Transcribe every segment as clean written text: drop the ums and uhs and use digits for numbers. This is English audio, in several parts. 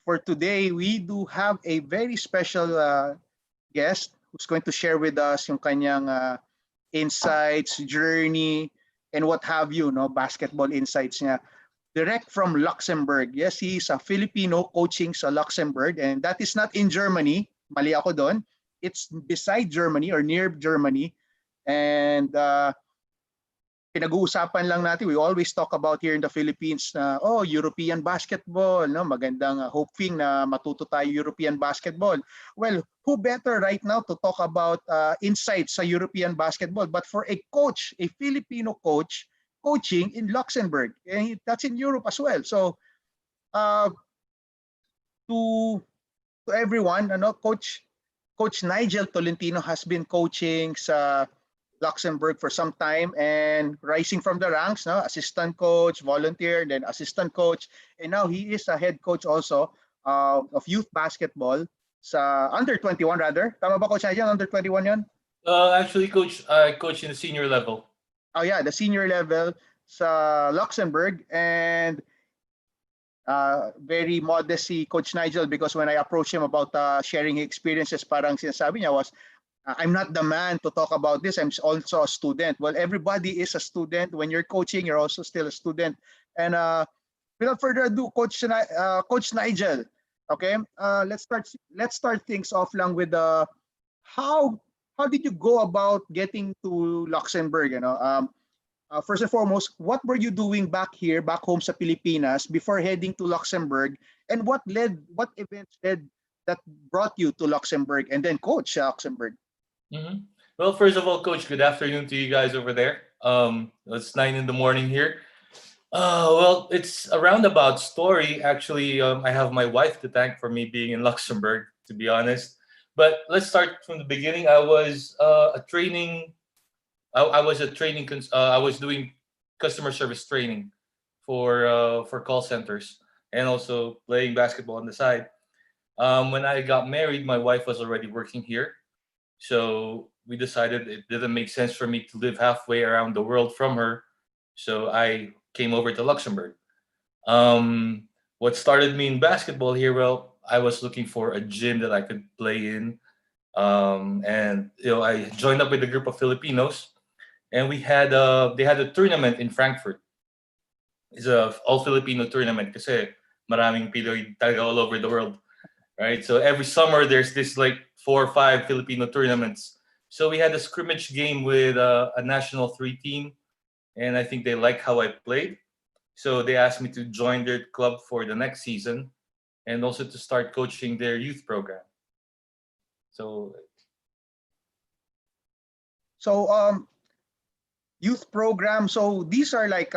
for today, we do have a very special guest who's going to share with us yung kanyang insights, journey, and what have you, no, basketball insights niya. Direct from Luxembourg. Yes, he's a Filipino coaching sa Luxembourg, and that is not in Germany. Mali ako doon. It's beside Germany or near Germany. And pinag-uusapan lang natin, we always talk about here in the Philippines na, oh, European basketball, no? Magandang hoping na matuto tayo European basketball. Well, who better right now to talk about insights sa European basketball, but for a coach, a Filipino coach, coaching in Luxembourg, and that's in Europe as well. So, to everyone, ano, Coach Nigel Tolentino has been coaching sa Luxembourg for some time and rising from the ranks, no? Assistant coach, volunteer, then assistant coach, and now he is a head coach also of youth basketball sa under 21 rather. Tama ba, Coach Nigel? Under 21 yun? Actually, Coach, I coach in the senior level. Oh yeah, the senior level sa Luxembourg, and very modest si Coach Nigel, because when I approached him about sharing experiences, parang sinasabi niya was, I'm not the man to talk about this. I'm also a student. Well, everybody is a student. When you're coaching, you're also still a student. And without further ado, Coach Nigel, okay, let's start things off lang with how did you go about getting to Luxembourg? You know, first and foremost, what were you doing back home sa Pilipinas before heading to Luxembourg, and what events led that brought you to Luxembourg and then coach Luxembourg? Mm-hmm. Well, first of all, Coach, good afternoon to you guys over there. It's 9 in the morning here. Well, it's a roundabout story. Actually, I have my wife to thank for me being in Luxembourg, to be honest. But let's start from the beginning. I was I was doing customer service training for call centers, and also playing basketball on the side. When I got married, my wife was already working here, so we decided it didn't make sense for me to live halfway around the world from her. So I came over to Luxembourg. What started me in basketball here? Well, I was looking for a gym that I could play in, and I joined up with a group of Filipinos, and they had a tournament in Frankfurt. It's a all Filipino tournament kasi maraming Pinoy talaga all over the world, right? So every summer there's this like 4 or 5 Filipino tournaments. So we had a scrimmage game with a national 3 team, and I think they liked how I played. So they asked me to join their club for the next season, and also to start coaching their youth program. So Youth program. So these are like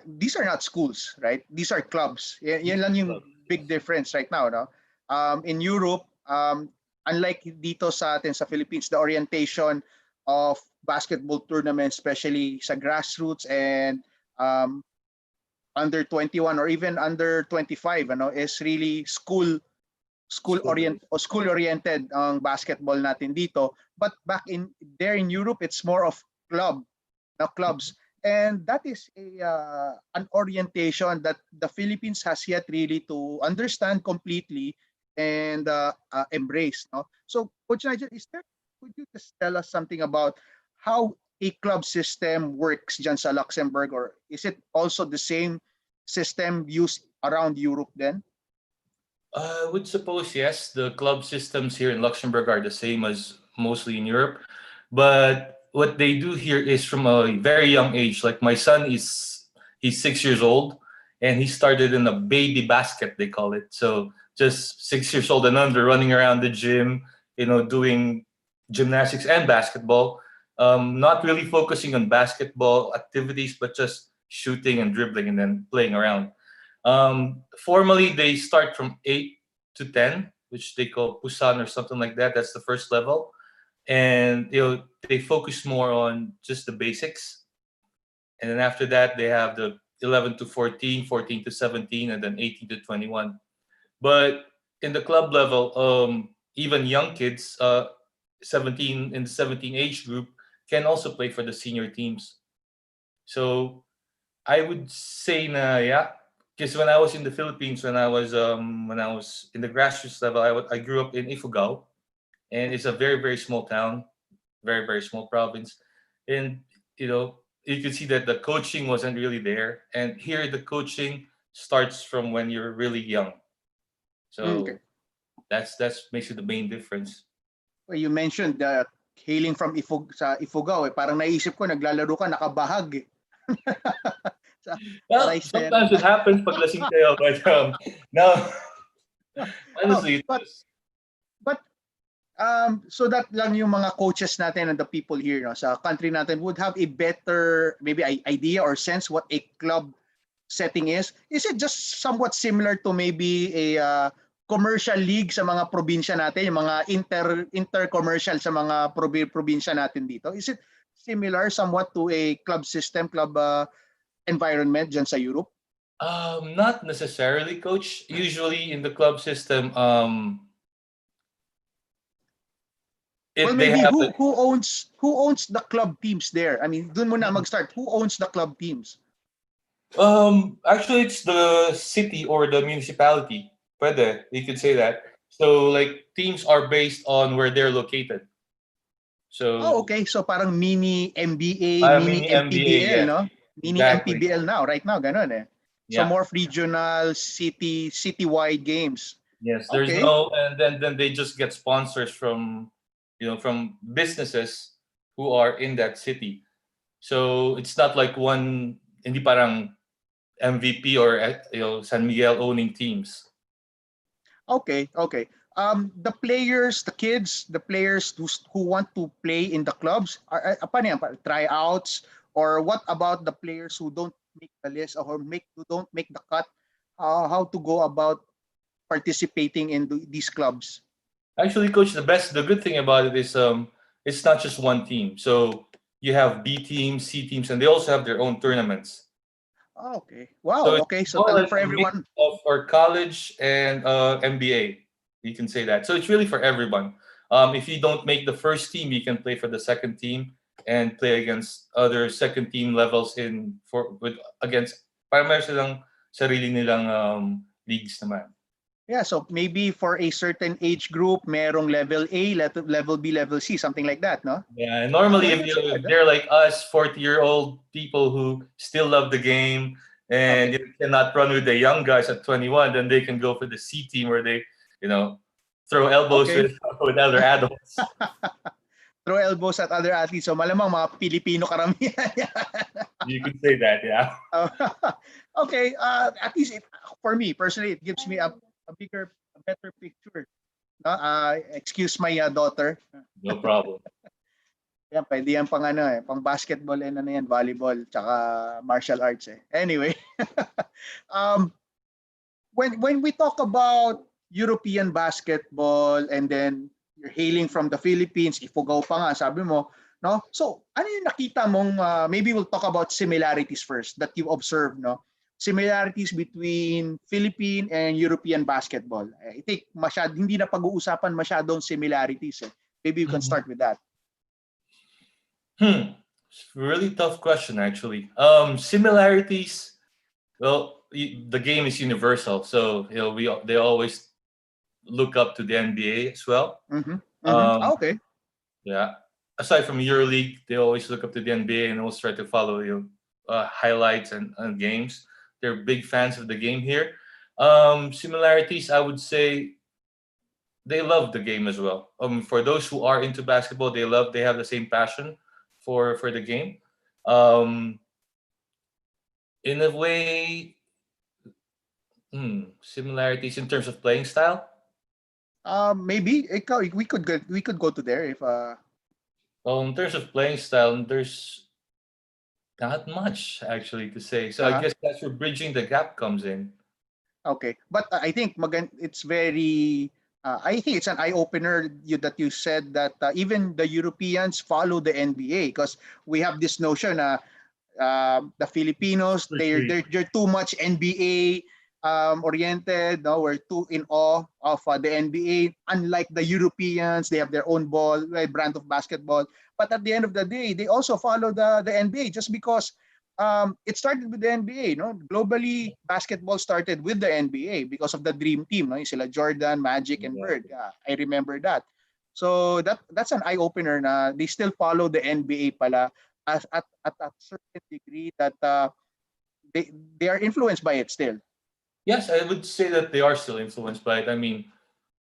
these are not schools, right? These are clubs. Yan lang yung big difference right now, no? In Europe, unlike dito sa atin sa Philippines, the orientation of basketball tournaments, especially sa grassroots and under 21 or even under 25, is really school oriented ang basketball natin dito. But back in Europe, it's more of clubs, and that is an orientation that the Philippines has yet really to understand completely and embrace. No? So, Coach Nigel, could you just tell us something about how a club system works dyan sa Luxembourg, or is it also the same system used around Europe then? I would suppose yes. The club systems here in Luxembourg are the same as mostly in Europe, but what they do here is from a very young age. Like my son he's 6 years old, and he started in a baby basket, they call it. So just 6 years old and under, running around the gym, doing gymnastics and basketball. Not really focusing on basketball activities, but just shooting and dribbling and then playing around. Formally, they start from 8 to 10, which they call Pusan or something like that. That's the first level. And they focus more on just the basics. And then after that, they have the 11 to 14, 14 to 17, and then 18 to 21. But in the club level, even young kids, 17 in the 17 age group, can also play for the senior teams. So I would say, yeah, because when I was in the Philippines, when I was in the grassroots level, I grew up in Ifugao, and it's a very very small town, very very small province, and you could see that the coaching wasn't really there, and here the coaching starts from when you're really young, Okay. so that's makes it the main difference. Well, you mentioned hailing from Ifugao. Parang naisip ko, naglalaro ka, nakabahag. sa, sa Well, rice sometimes terrace. it happens pag lasing kayo, but no, Oh, honestly, but so that lang yung mga coaches natin and the people here, no, sa country natin would have a better maybe idea or sense what a club setting is. Is it just somewhat similar to maybe a commercial league sa mga probinsya natin, yung mga inter-commercial sa mga probinsya natin dito? Is it similar somewhat to a club system, club environment dyan sa Europe? not necessarily, coach. Usually in the club system, Well, if they maybe have like, who owns the club teams there? I mean, dun muna mag-start. Who owns the club teams? actually it's the city or the municipality. Pwede, you could say that. So like teams are based on where they're located. Oh, So okay. So parang mini MBA, mini mini MBA, MPBL, yes, no? Mini exactly. MPBL now, right now, ganun eh. So Yeah. more regional, citywide games. Yes, there's Okay. no, and then they just get sponsors from, from businesses who are in that city. So it's not like one, hindi parang MVP or San Miguel owning teams. Okay, okay. The players, the kids, the players who want to play in the clubs, paano yan? Tryouts, or what about the players who don't make the list or who don't make the cut? How to go about participating in these clubs? Actually, coach, the good thing about it is it's not just one team. So you have B teams, C teams, and they also have their own tournaments. Oh, okay. So Wow. it's Okay. So more talaga like for a mix everyone. of our college and MBA. You can say that. So it's really for everyone. If you don't make the first team, you can play for the second team and play against other second team levels against para meron silang sarili nilang leagues naman. Yeah, so maybe for a certain age group, merong level A, level B, level C, something like that, no? Yeah, and normally Well, if that's you good. if they're like us, 40-year-old people who still love the game and Okay. you cannot run with the young guys at 21, then they can go for the C team where they, you know, throw elbows Okay. with other adults. Throw elbows at other athletes. So malamang mga Pilipino karamihan. You could say that, yeah. Okay. At least for me personally, it gives me a better picture. No? Excuse my daughter. No problem. Yan, pwede yan pang ano eh, pang basketball and ano yan, volleyball, tsaka martial arts eh. Anyway, um, when we talk about European basketball and then you're hailing from the Philippines, Ifugao pa nga, sabi mo, no? So, ano yung nakita mong, maybe we'll talk about similarities first that you observed, no? Similarities between Philippine and European basketball. I think hindi na pag-uusapan masyadong similarities eh. Maybe you can Mhm. start with that. Really tough question, actually. Similarities. Well, the game is universal, so they always look up to the NBA as well. Mm-hmm. Mm-hmm. Um, Okay. yeah. Aside from EuroLeague, they always look up to the NBA and always try to follow highlights and games. They're big fans of the game here. Similarities, I would say, they love the game as well. For those who are into basketball, they have the same passion for the game. Um, in a way, similarities in terms of playing style. Maybe we could go to there if Well, in terms of playing style, there's not much actually to say. So I uh guess that's where bridging the gap comes in. okay. But I think it's very I think it's an eye opener that you said that even the Europeans follow the NBA because we have this notion the Filipinos Strictly. they're too much NBA oriented. No, we're too in awe of the NBA. Unlike the Europeans, they have their own brand of basketball. But at the end of the day, they also follow the NBA just because it started with the NBA, no? Globally, basketball started with the NBA because of the dream team, no? Yung sila Jordan, Magic, and Bird. Exactly. I remember that. So that's an eye opener na they still follow the NBA pala as at a certain degree that they they are influenced by it still. Yes, I would say that they are still influenced by it. I mean,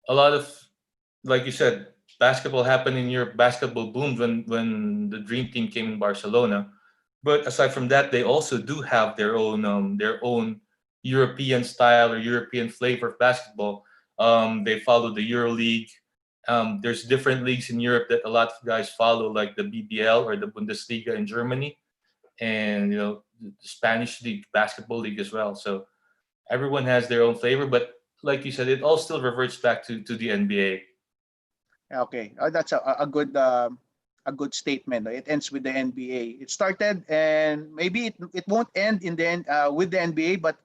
a lot of, like you said, basketball happened in Europe. Basketball boomed when the Dream Team came in Barcelona. But aside from that, they also do have their own European style or European flavor of basketball. They follow the Euro League. There's different leagues in Europe that a lot of guys follow, like the BBL or the Bundesliga in Germany, and the Spanish league, basketball league as well. So everyone has their own flavor, but like you said, it all still reverts back to the NBA. Okay, that's a good statement. No? It ends with the NBA. It started, and maybe it won't end in with the NBA, but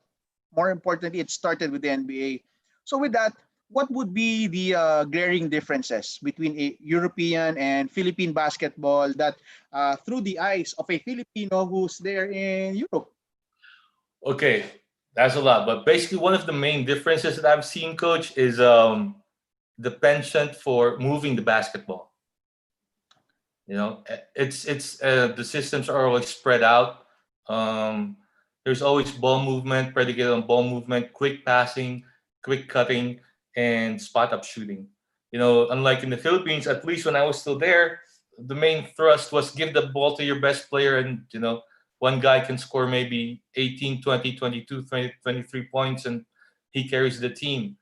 more importantly, it started with the NBA. So with that, what would be the glaring differences between a European and Philippine basketball that through the eyes of a Filipino who's there in Europe? Okay, that's a lot, but basically one of the main differences that I've seen, coach, is the penchant for moving the basketball. It's the systems are always spread out. Um, there's always ball movement, predicated on ball movement, quick passing, quick cutting, and spot up shooting. Unlike in the Philippines, at least when I was still there, the main thrust was give the ball to your best player, and one guy can score maybe 18, 20, 22, 20, 23 points, and he carries the team.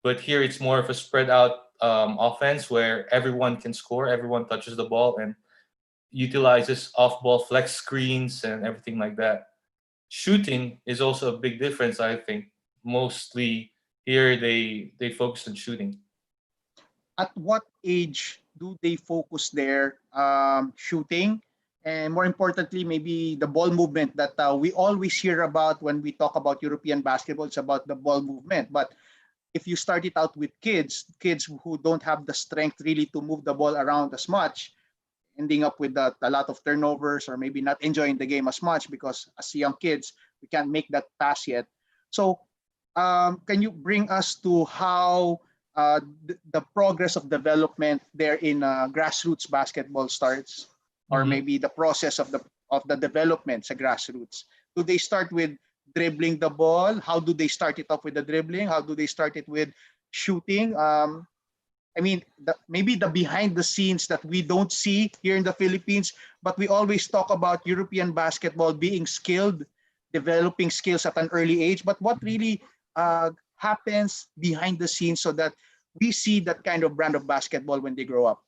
But here it's more of a spread out offense where everyone can score, everyone touches the ball, and utilizes off ball flex screens and everything like that. Shooting is also a big difference, I think. Mostly here they focus on shooting. At what age do they focus their shooting? And more importantly, maybe the ball movement that we always hear about when we talk about European basketball. It's about the ball movement. But if you start it out with kids who don't have the strength really to move the ball around as much, ending up with a lot of turnovers or maybe not enjoying the game as much because as young kids, we can't make that pass yet. So can you bring us to how the progress of development there in grassroots basketball starts, or Hmm. maybe the process of the development sa grassroots? Do they start with dribbling the ball? How do they start it off with the dribbling? How do they start it with shooting? I mean, maybe the behind the scenes that we don't see here in the Philippines, but we always talk about European basketball being skilled, developing skills at an early age. But what really happens behind the scenes so that we see that kind of brand of basketball when they grow up?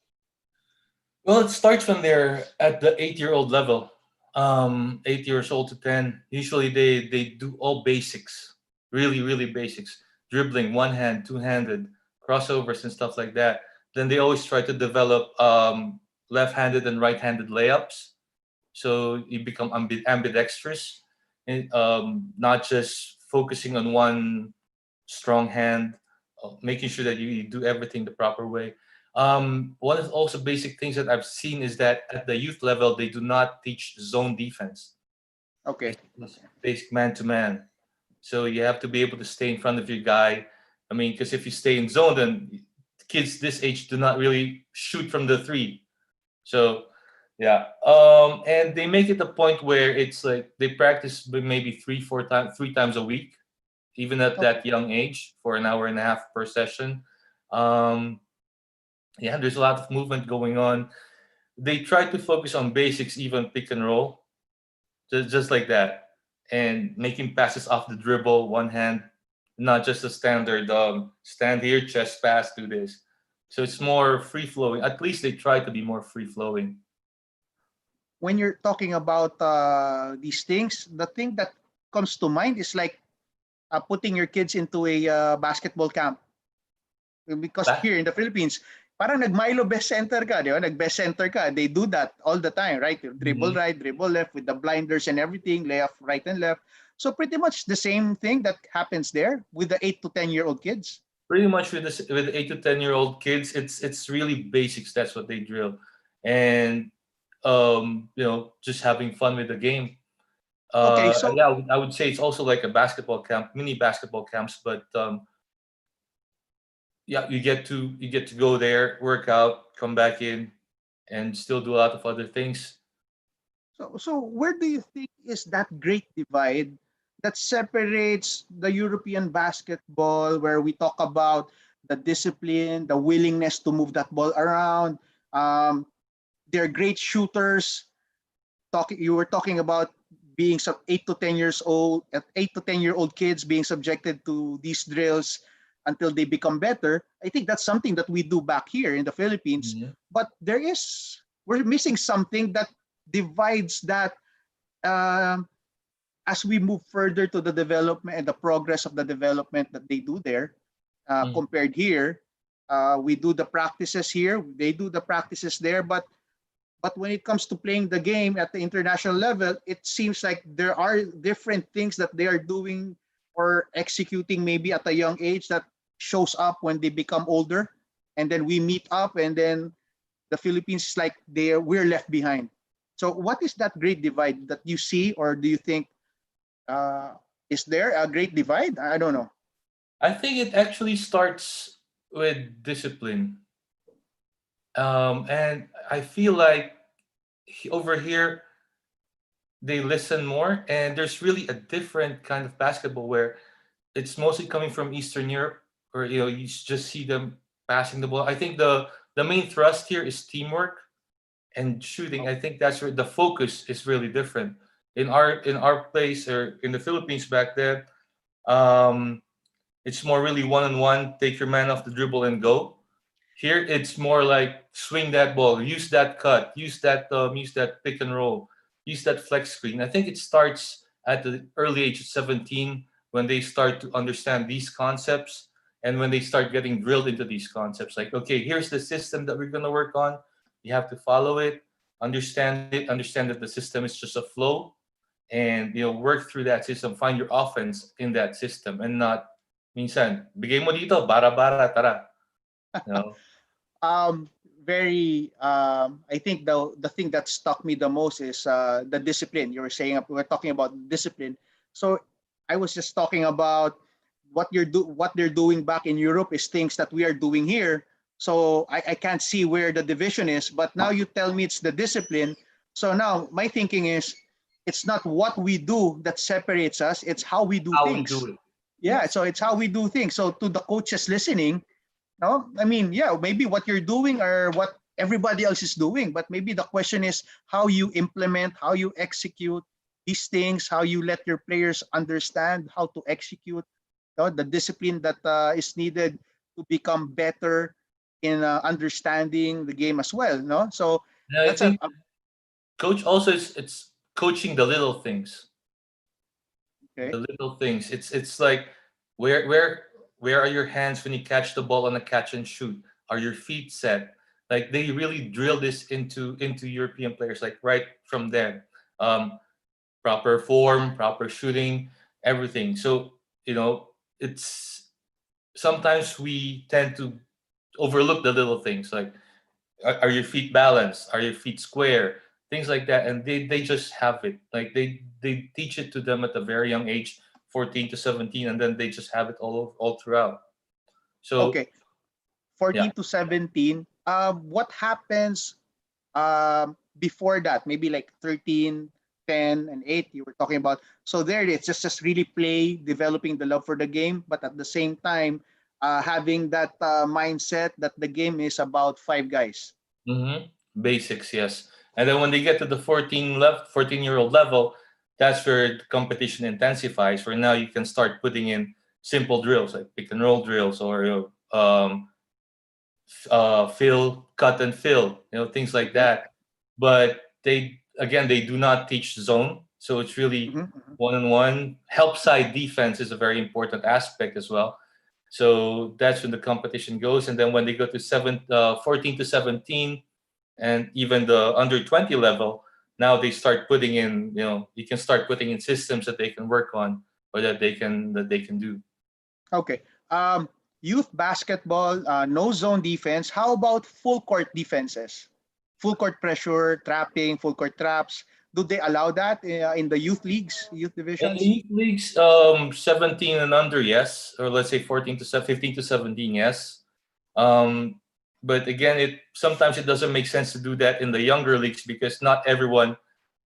Well, it starts when they're at the 8-year-old level. 8 years old to 10. Usually they do all basics, really, really basics. Dribbling, one hand, two handed, crossovers and stuff like that. Then they always try to develop left handed and right handed layups. So you become ambidextrous, and not just focusing on one strong hand, making sure that you do everything the proper way. One of also basic things that I've seen is that at the youth level, they do not teach zone defense. Okay. It's Okay. basic man to man. So you have to be able to stay in front of your guy. I mean, because if you stay in zone, then kids this age do not really shoot from the three. So yeah, and they make it a point where it's like they practice maybe 3 4 times 3 times a week, even at Okay. that young age, for an hour and a half per session. Um, yeah, there's a lot of movement going on. They try to focus on basics, even pick and roll, just like that, and making passes off the dribble, one hand, not just a standard stand here, chest pass, do this. So it's more free flowing. At least they try to be more free flowing. When you're talking about these things, the thing that comes to mind is like putting your kids into a basketball camp. Because That here in the Philippines, parang nag-Milo best center ka, di ba? Nag-best center ka. They do that all the time, right? Dribble mhm. right, dribble left with the blinders and everything, left, right, and left. So pretty much the same thing that happens there with the 8 to 10 year old kids. Pretty much with 8 to 10 year old kids, it's really basics. That's what they drill, and just having fun with the game. Okay, so Yeah, I would say it's also like a basketball camp, mini basketball camps. But yeah, you get to go there, work out, come back in, and still do a lot of other things. where do you think is that great divide that separates the European basketball, where we talk about the discipline, the willingness to move that ball around? Um, they're great shooters. You were talking about being some 8 to 10 years old, at 8 to 10 year old kids being subjected to these drills until they become better. I think that's something that we do back here in the Philippines, Mhm. but we're missing something that divides that, um, as we move further to the development and the progress of the development that they do there, Mhm. compared here. We do the practices here, they do the practices there, but when it comes to playing the game at the international level, it seems like there are different things that they are doing or executing maybe at a young age that shows up when they become older. And then we meet up, and then the Philippines is like we're left behind. So what is that great divide that you see, or do you think, uh, is there a great divide? I don't know. I think it actually starts with discipline, and I feel like over here they listen more, and there's really a different kind of basketball where it's mostly coming from Eastern Europe, where you just see them passing the ball. I think the main thrust here is teamwork and shooting. I think that's where the focus is really different. In our place, or in the Philippines back then, um, it's more really one on one. Take your man off the dribble and go. Here, it's more like swing that ball, use that cut, use that pick and roll, use that flex screen. I think it starts at the early age of 17 when they start to understand these concepts, and when they start getting drilled into these concepts. Like, okay, here's the system that we're gonna work on. You have to follow it, understand that the system is just a flow, and work through that system, find your offense in that system, and not minsan bigay mo dito, bara-bara, tara. You know? Um, very. I think the thing that stuck me the most is the discipline. You were saying we're talking about discipline. So I was just talking about what they're doing back in Europe is things that we are doing here. So I can't see where the division is. But now you tell me it's the discipline. So now my thinking is, it's not what we do that separates us. It's how we do How we do things. it. Yeah. Yes. So it's how we do things. So to the coaches listening, no, I mean, yeah, maybe what you're doing or what everybody else is doing, but maybe the question is how you implement, how you execute these things, how you let your players understand how to execute, the discipline that is needed to become better in understanding the game as well. No, so And I that's think coach also is it's coaching the little things. okay. The little things. It's like where are your hands when you catch the ball on a catch and shoot? Are your feet set? Like they really drill this into European players, like right from then. Um, Proper form, proper shooting, everything. So it's sometimes we tend to overlook the little things, like are your feet balanced, are your feet square, things like that, and they just have it, like they teach it to them at a very young age, 14 to 17, and then they just have it all throughout. So Okay, 14 yeah. to 17. What happens before that, maybe like 13, 10, and 8, you were talking about. So there it's just really play, developing the love for the game, but at the same time, having that mindset that the game is about five guys. Basics, yes. And then when they get to the 14-year-old level, that's where the competition intensifies. For now, you can start putting in simple drills like pick and roll drills, or fill, cut and fill, things like Okay. that. But they do not teach zone, so it's really Mhm, mhm. one on one. Help side defense is a very important aspect as well. So that's when the competition goes, and then when they go to 14 to 17, and even the under 20 level, now they start putting in, you can start putting in systems that they can work on, or that they can do. Okay. Youth basketball, no zone defense. How about full court defenses? Full court pressure, trapping, full court traps. Do they allow that in the youth leagues, youth In the divisions? youth leagues, 17 and under, yes, or let's say 15 to 17, yes. Um, but again, it sometimes it doesn't make sense to do that in the younger leagues because not everyone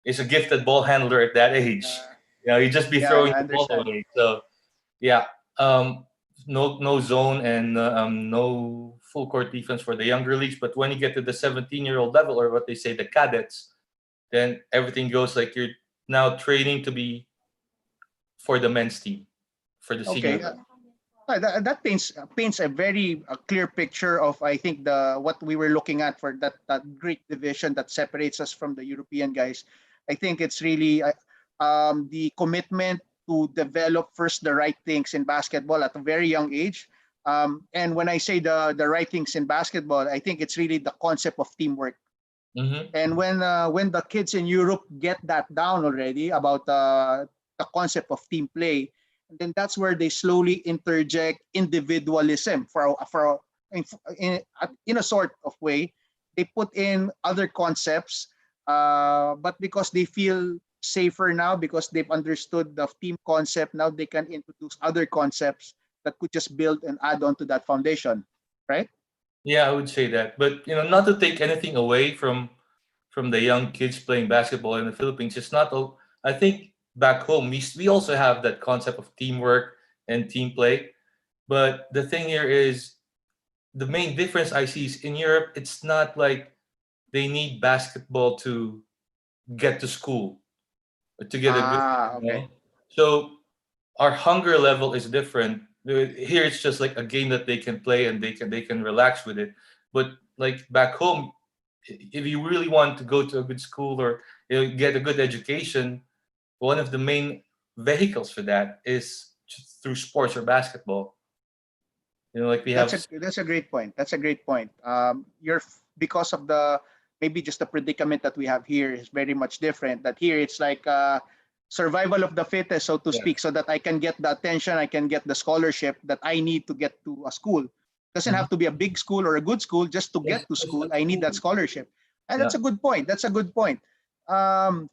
is a gifted ball handler at that age. Uh, You just be yeah, throwing I the ball understand. away. So yeah, no zone and no full court defense for the younger leagues. But when you get to the 17-year-old level, or what they say, the cadets, then everything goes like you're now training to be for the men's team, for the senior Okay. level. That paints a very clear picture of, I think, the what we were looking at for that great division that separates us from the European guys. I think it's really the commitment to develop first the right things in basketball at a very young age. And when I say the right things in basketball, I think it's really the concept of teamwork. Mm-hmm. And when the kids in Europe get that down already about the concept of team play, then that's where they slowly interject individualism in, in a sort of way. They put in other concepts, but because they feel safer now, because they've understood the team concept, now they can introduce other concepts that could just build and add on to that foundation, right? Yeah, I would say that. But not to take anything away from the young kids playing basketball in the Philippines. It's not. I think back home we also have that concept of teamwork and team play. But the thing here is the main difference I see is in Europe. It's not like they need basketball to get to school or to get a good. Ah, You okay. know? So our hunger level is different. Here it's just like a game that they can play and they can relax with it. But like back home, if you really want to go to a good school or get a good education, one of the main vehicles for that is through sports or basketball. Like we have. That's a great point. That's a great point. You're because of the maybe just the predicament that we have here is very much different. That here it's like survival of the fittest, so to Yeah. speak, so that I can get the attention, I can get the scholarship that I need to get to a school. Doesn't Mhm. have to be a big school or a good school. Just to Yes, get to just school, a I need school. that scholarship. And Yeah. that's a good point. That's a good point.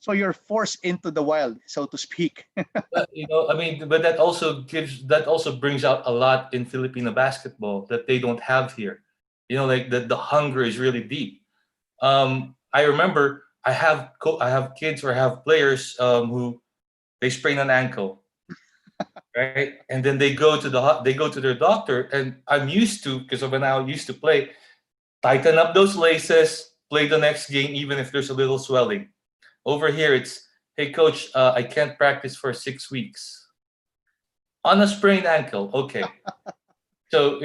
So you're forced into the wild, so to speak. But I mean, but that also brings out a lot in Filipino basketball that they don't have here. Like the hunger is really deep. I remember I have kids or I have players who they sprain an ankle, right? And then they go to their doctor, and I'm used to because of when I used to play, tighten up those laces, play the next game even if there's a little swelling. Over here, it's hey coach, I can't practice for 6 weeks on a sprained ankle. Okay, so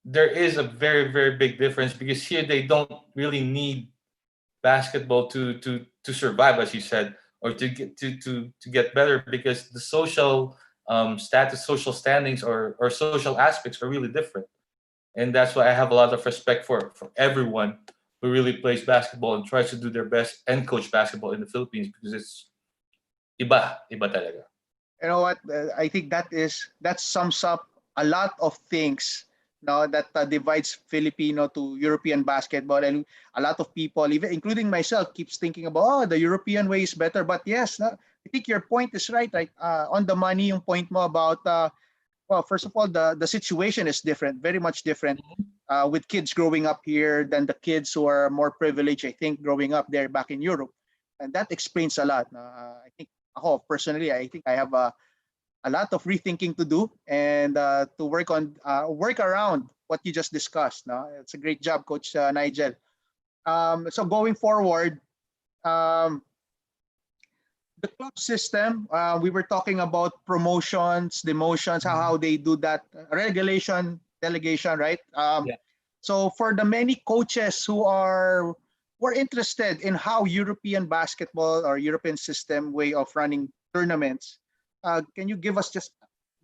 there is a very very big difference because here they don't really need basketball to survive, as you said, or to get better because the social status, social standings, or social aspects are really different, and that's why I have a lot of respect for everyone who really plays basketball and tries to do their best and coach basketball in the Philippines because it's iba talaga. You know what? I think that sums up a lot of things. No, that divides Filipino to European basketball, and a lot of people, even including myself, keeps thinking about the European way is better. But yes, no, I think your point is right. Right on the money, yung point mo about well, first of all, the situation is different, very much different. With kids growing up here than the kids who are more privileged, I think, growing up there back in Europe. And that explains a lot. I think, personally, I think I have a lot of rethinking to do and to work around what you just discussed. No? It's a great job, Coach Nigel. So going forward, um, the club system, we were talking about promotions, demotions, how they do that, regulation, delegation, right? Yeah. So for the many coaches who are interested in how European basketball or European system way of running tournaments, can you give us just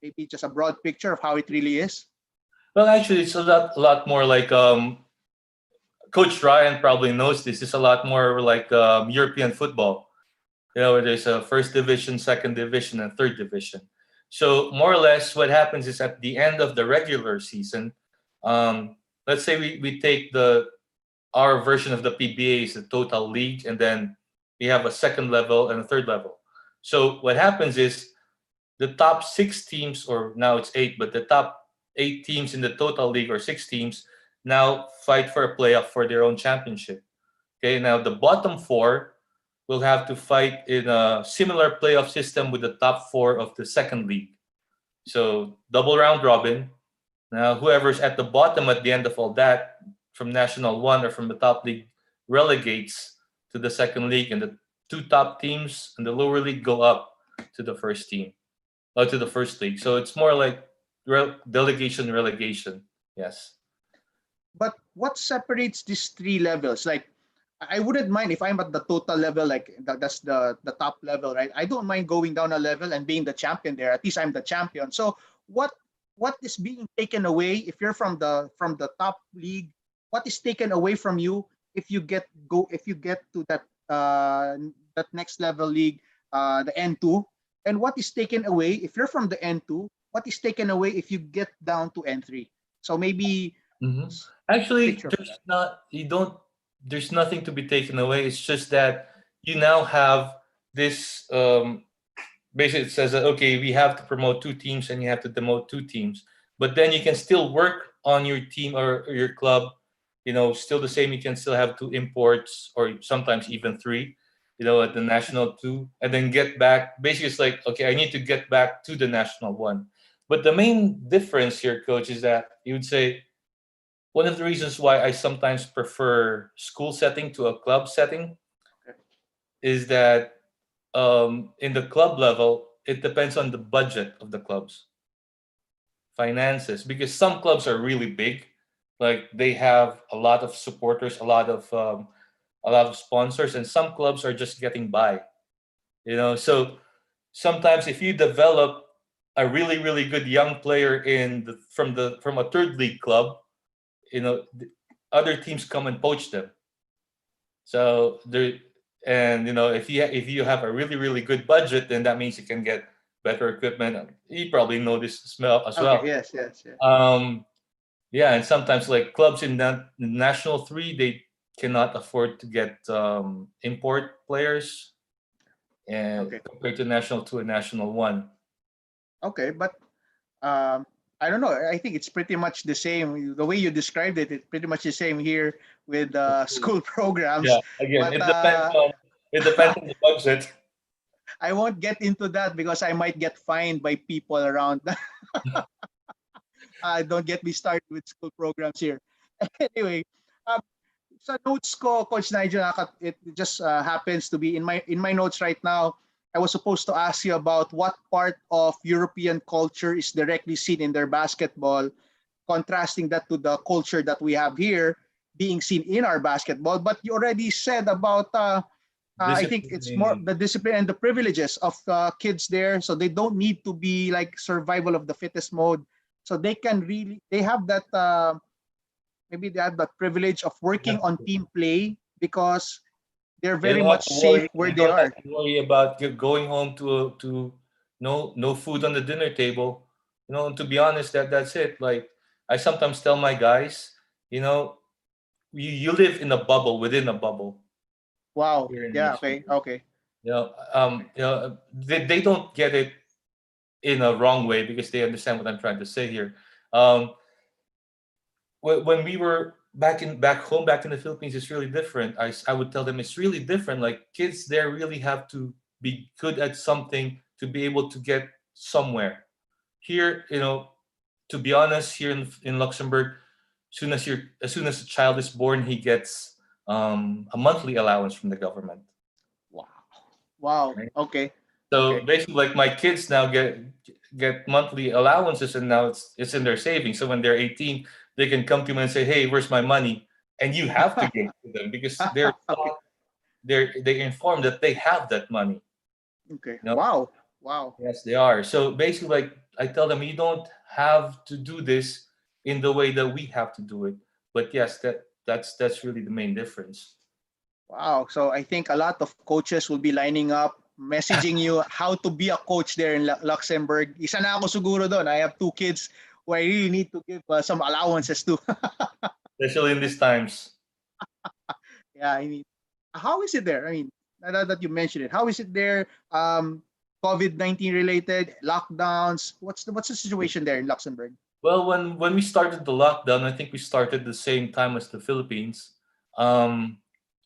maybe just a broad picture of how it really is? Well, actually, it's a lot more like Coach Ryan probably knows this. It's a lot more like European football. Where there's a first division, second division, and third division. So more or less, what happens is at the end of the regular season, let's say we take our version of the PBA is the total league, and then we have a second level and a third level. So what happens is the top 6 teams, or now it's 8, but the top 8 teams in the total league, or 6 teams, now fight for a playoff for their own championship. Okay, now the bottom 4 will have to fight in a similar playoff system with the top 4 of the second league. So double round robin. Now whoever's at the bottom at the end of all that, from National One or from the top league, relegates to the second league, and the 2 top teams in the lower league go up to the first team, or to the first league. So it's more like delegation relegation. Yes. But what separates these three levels? Like, I wouldn't mind if I'm at the total level, like that's the top level, right? I don't mind going down a level and being the champion there. At least I'm the champion. So what is being taken away if you're from the top league? What is taken away from you if you get to that next level league, the N2? And what is taken away if you're from the N2? What is taken away if you get down to N3? So maybe hmm Actually, picture for there's that. not. You don't. There's nothing to be taken away. It's just that you now have this. Basically, it says that okay, we have to promote 2 teams and you have to demote 2 teams, but then you can still work on your team or your club. Still the same. You can still have 2 imports, or sometimes even 3. At the national 2, and then get back. Basically, it's like okay, I need to get back to the national 1. But the main difference here, coach, is that you would say one of the reasons why I sometimes prefer school setting to a club setting Okay. is that in the club level, it depends on the budget of the clubs, finances, because some clubs are really big, like they have a lot of supporters, a lot of sponsors, and some clubs are just getting by. So sometimes if you develop a really really good young player from a third league club, other teams come and poach them. So there, and if you have a really really good budget, then that means you can get better equipment. You probably know this smell as Okay. well. Yes. Yes. Yes. Um, yeah, and sometimes like clubs in that national 3, they cannot afford to get import players, and Okay. compared to national 2 and national 1. Okay. But um, I don't know. I think it's pretty much the same. The way you described it, it's pretty much the same here with school programs. Yeah, again, But it depends on the budget. I won't get into that because I might get fined by people around. Don't get me started with school programs here. Anyway, um, sa notes ko, Coach Nigel, it just happens to be in my notes right now. I was supposed to ask you about what part of European culture is directly seen in their basketball, contrasting that to the culture that we have here being seen in our basketball. But you already said about I think Discipline it's more mainly. the discipline and the privileges of kids there. So they don't need to be like survival of the fittest mode. So they have that maybe they have that privilege of working on team play because they're They very don't have much to safe worry. where They they don't have are. to worry about going home to no food on the dinner table. To be honest, that's it. Like I sometimes tell my guys, you know, you live in a bubble within a bubble Wow. here in Yeah. Okay. Luxembourg. Okay. They don't get it in a wrong way because they understand what I'm trying to say here. Um, when we were back home back in the Philippines, it's really different. I would tell them it's really different. Like kids there really have to be good at something to be able to get somewhere. Here, to be honest, here in Luxembourg, as soon as a child is born, he gets a monthly allowance from the government. Wow. Wow. Right? Okay. So Okay. basically, like my kids now get monthly allowances, and now it's in their savings. So when they're 18, they can come to me and say, "Hey, where's my money?" And you have to give it to them because they're Okay. taught, they informed that they have that money. Okay. You know? Wow. Wow. Yes, they are. So basically, like I tell them, you don't have to do this in the way that we have to do it. But yes, that's really the main difference. Wow. So I think a lot of coaches will be lining up, messaging you how to be a coach there in Luxembourg. Isa na ako siguro doon. I have 2 kids who I really need to give some allowances to. Especially in these times. Yeah, I mean, how is it there? I mean, Now that you mentioned it, how is it there? COVID-19 related lockdowns. What's the situation there in Luxembourg? Well, when we started the lockdown, I think we started the same time as the Philippines. Um,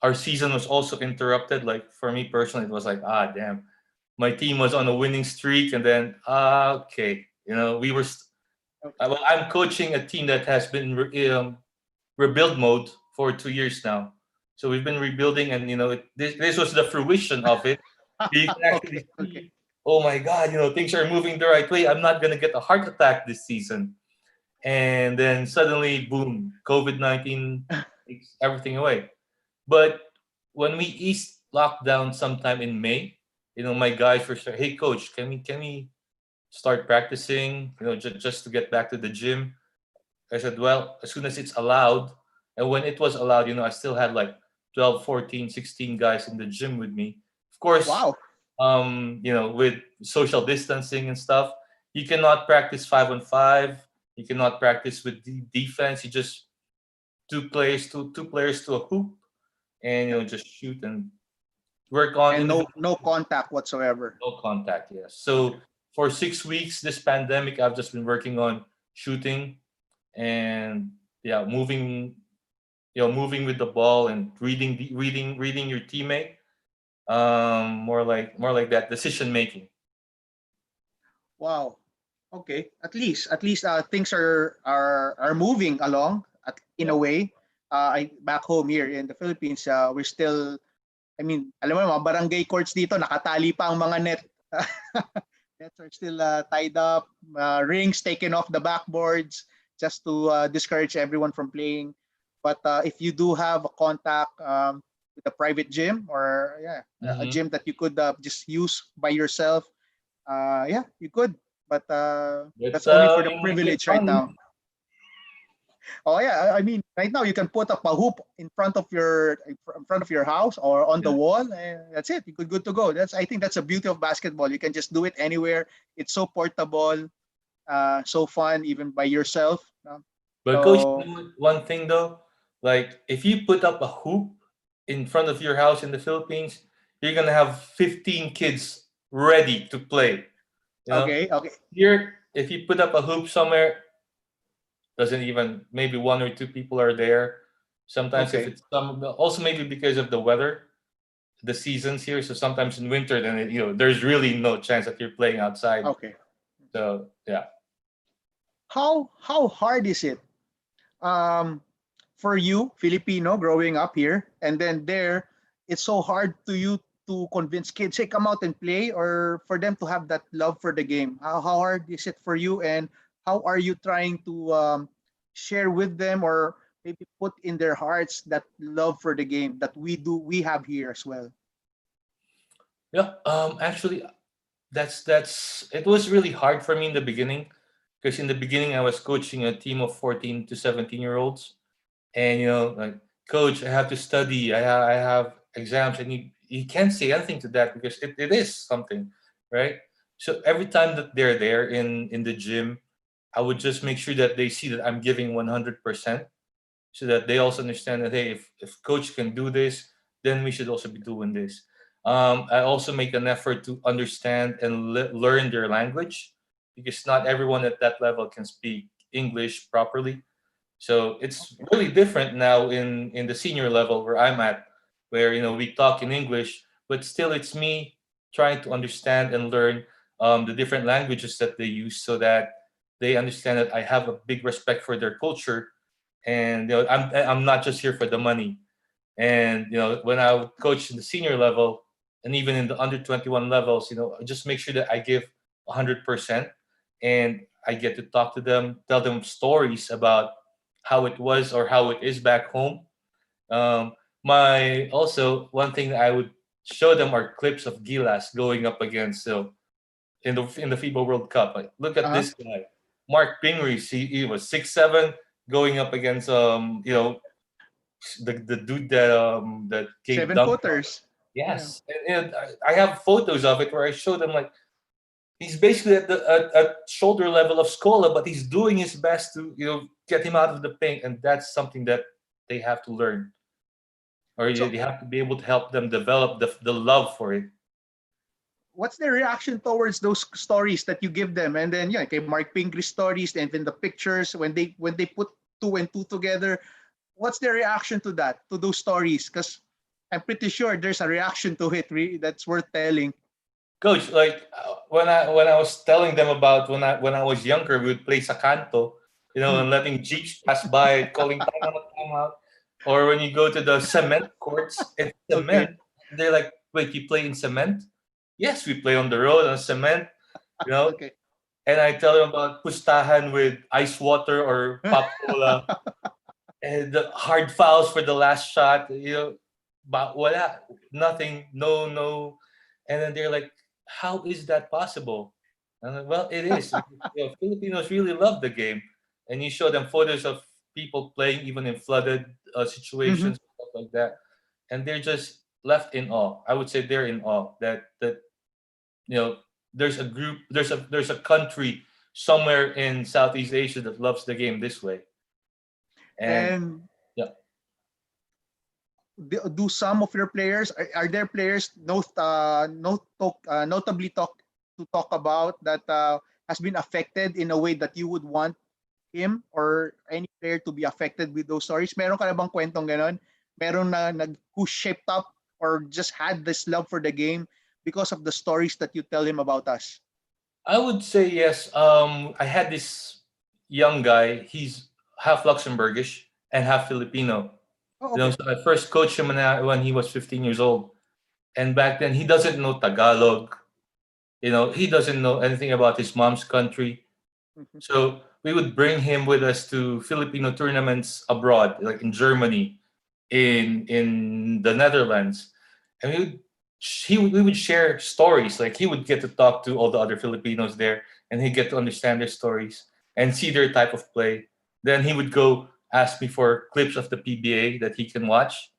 our season was also interrupted. Like for me personally, it was like, ah, damn, my team was on a winning streak, and then okay, we were. Okay. Well, I'm coaching a team that has been rebuild mode for 2 years now. So we've been rebuilding, and this was the fruition of it. You can Okay. actually Okay. see, oh my God, things are moving the right way. I'm not gonna get a heart attack this season. And then suddenly, boom, COVID-19 takes everything away. But when we eased lockdown sometime in May, my guys were saying, "Hey, coach, can we start practicing? Just to get back to the gym." I said, "Well, as soon as it's allowed." And when it was allowed, I still had like 12, 14, 16 guys in the gym with me. Of course, Wow. with social distancing and stuff, you cannot practice 5-on-5. You cannot practice with defense. You just two players to a hoop, and Yep. just shoot and work on And individual. no contact whatsoever. No contact. Yes. So for 6 weeks, this pandemic, I've just been working on shooting and yeah, moving with the ball and reading your teammate. More like that decision making. Wow. Okay. At least things are moving along in Yeah. a way. I back home here in the Philippines, we're still. I mean, alam mo, mga barangay courts dito nakatali pa ang mga net. Nets are still tied up. Rings taken off the backboards just to discourage everyone from playing. But if you do have a contact with a private gym or yeah, a Hmm. gym that you could just use by yourself, yeah, you could. But But that's only for the you might get privilege right money. now. Oh yeah, I mean, right now you can put up a hoop in front of your house or on the Yeah. wall. That's it. You could good to go. I think that's the beauty of basketball. You can just do it anywhere. It's so portable, so fun, even by yourself. But coach, So one thing though, like if you put up a hoop in front of your house in the Philippines, you're gonna have 15 kids ready to play. You know, okay, okay, here if you put up a hoop somewhere, doesn't even maybe one or two people are there. Sometimes if okay, it's also maybe because of the weather, the seasons here. So sometimes in winter, then there's really no chance that you're playing outside. okay. So yeah. How hard is it um, for you, Filipino, growing up here, and then there, it's so hard to you to convince kids, hey, come out and play, or for them to have that love for the game. How hard is it for you, and how are you trying to share with them, or maybe put in their hearts that love for the game that we have here as well? Yeah. Actually, that's it was really hard for me in the beginning because in the beginning I was coaching a team of 14 to 17-year-olds, and like, coach, I have to study, I have exams, and you can't say anything to that because it is something, right? So every time that they're there in the gym, I would just make sure that they see that I'm giving 100%, so that they also understand that, hey, if coach can do this, then we should also be doing this. I also make an effort to understand and learn their language because not everyone at that level can speak English properly. So it's Okay. really different now in the senior level where I'm at, where we talk in English, but still it's me trying to understand and learn the different languages that they use, so that they understand that I have a big respect for their culture, and I'm not just here for the money. And when I coach in the senior level and even in the under 21 levels, I just make sure that I give 100%, and I get to talk to them, tell them stories about how it was or how it is back home. My also one thing that I would show them are clips of Gilas going up against, in the FIBA World Cup. Like, look at Uh-huh. this guy, Mark Pingris. He was 6'7", going up against the dude that gave Seven dunk on. footers. Yeah. Yes, and I have photos of it where I show them, like, he's basically at shoulder level of Scola, but he's doing his best to get him out of the paint, and that's something that they have to learn. or So you have to be able to help them develop the love for it. what's their reaction towards those stories that you give them? And then yeah, okay, Mark Pingree stories and then the pictures when they put two and two together, what's their reaction to that, to those stories? Because I'm pretty sure there's a reaction to it that's worth telling. Coach, like when I was telling them about when I was younger, we would play Sakanto, Hmm. and letting jeeps pass by, calling time out, time out. Or when you go to the cement courts, it's Okay. cement. They're like, wait, you play in cement? Yes, we play on the road on cement, you know. Okay. And I tell them about pustahan with ice water or pop cola and the hard fouls for the last shot, but wala, nothing, no, no. And then they're like, how is that possible? And I'm like, well, it is. Filipinos really love the game. And you show them photos of people playing even in flooded Hmm. situations, stuff like that. And they're just left in awe. I would say they're in awe that you know there's a group, there's a country somewhere in Southeast Asia that loves the game this way. And And yeah, do some of your players are there players notably talk about that has been affected in a way that you would want him or any player to be affected with those stories? Meron ka na bang kwentong ganon? Meron na who shaped up or just had this love for the game because of the stories that you tell him about us? I would say yes. I had this young guy. He's half Luxembourgish and half Filipino. Oh, okay. So I first coached him when he was 15 years old, and back then he doesn't know Tagalog. He doesn't know anything about his mom's country. Mhm. So we would bring him with us to Filipino tournaments abroad, like in Germany, in the Netherlands, and we would share stories. Like he would get to talk to all the other Filipinos there, and he'd get to understand their stories and see their type of play. Then he would go ask me for clips of the PBA that he can watch.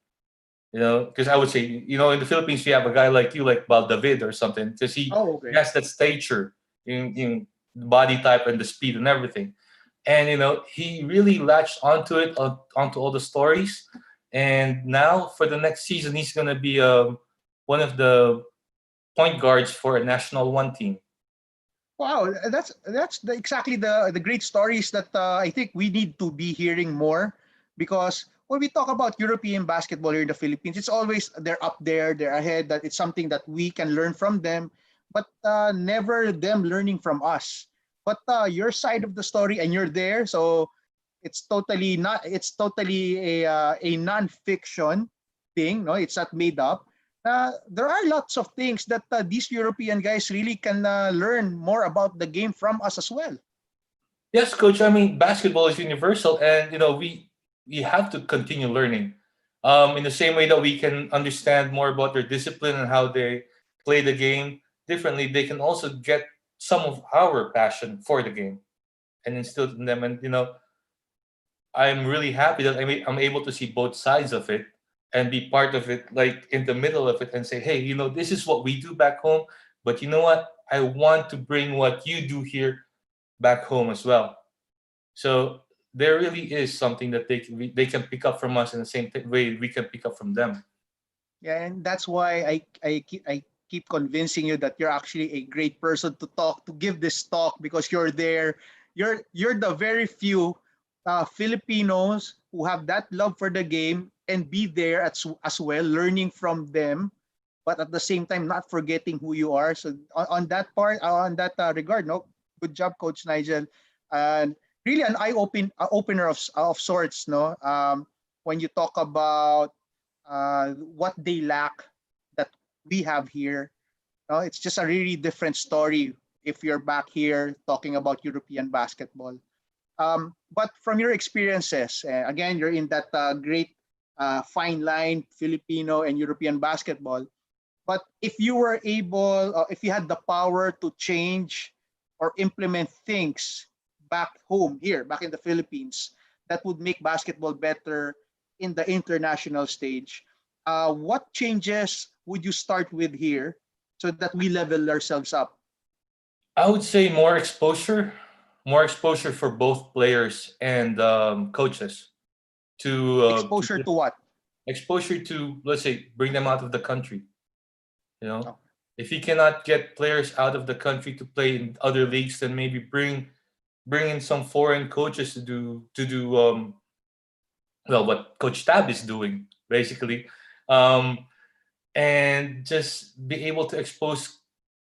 Because I would say, in the Philippines, we have a guy like you, like Bal David or something, because Oh, he okay. has that stature in the body type and the speed and everything. And he really latched onto it, onto all the stories. And now for the next season, he's gonna be one of the point guards for a national one team. Wow, that's exactly the great stories that I think we need to be hearing more, because when we talk about European basketball here in the Philippines, it's always they're up there, they're ahead. That it's something that we can learn from them, but never them learning from us. But your side of the story, and you're there, so it's totally a non-fiction thing. No, it's not made up. There are lots of things that these European guys really can learn more about the game from us as well. Yes, coach. I mean, basketball is universal, and we have to continue learning. In the same way that we can understand more about their discipline and how they play the game differently, they can also get some of our passion for the game and instill it in them. And I'm really happy that I'm able to see both sides of it and be part of it, like in the middle of it, and say, hey, this is what we do back home, but you know what? I want to bring what you do here back home as well. So there really is something that they can pick up from us in the same way we can pick up from them. Yeah, and that's why I keep convincing you that you're actually a great person to talk to give this talk, because you're there. You're the very few Filipinos who have that love for the game and be there as well, learning from them, but at the same time not forgetting who you are. So on that part, on that regard, no, good job, Coach Nigel, and really an opener of sorts, no. When you talk about what they lack that we have here. It's just a really different story if you're back here talking about European basketball. But from your experiences, again, you're in that great fine line, Filipino and European basketball. But if you were able, if you had the power to change or implement things back home here, back in the Philippines, that would make basketball better in the international stage, what changes would you start with here so that we level ourselves up? I would say more exposure for both players and coaches to Exposure to what? exposure to, let's say, bring them out of the country. You know, Oh, if you cannot get players out of the country to play in other leagues, then maybe bring in some foreign coaches to do well what Coach Tab is doing basically, um, and just be able to expose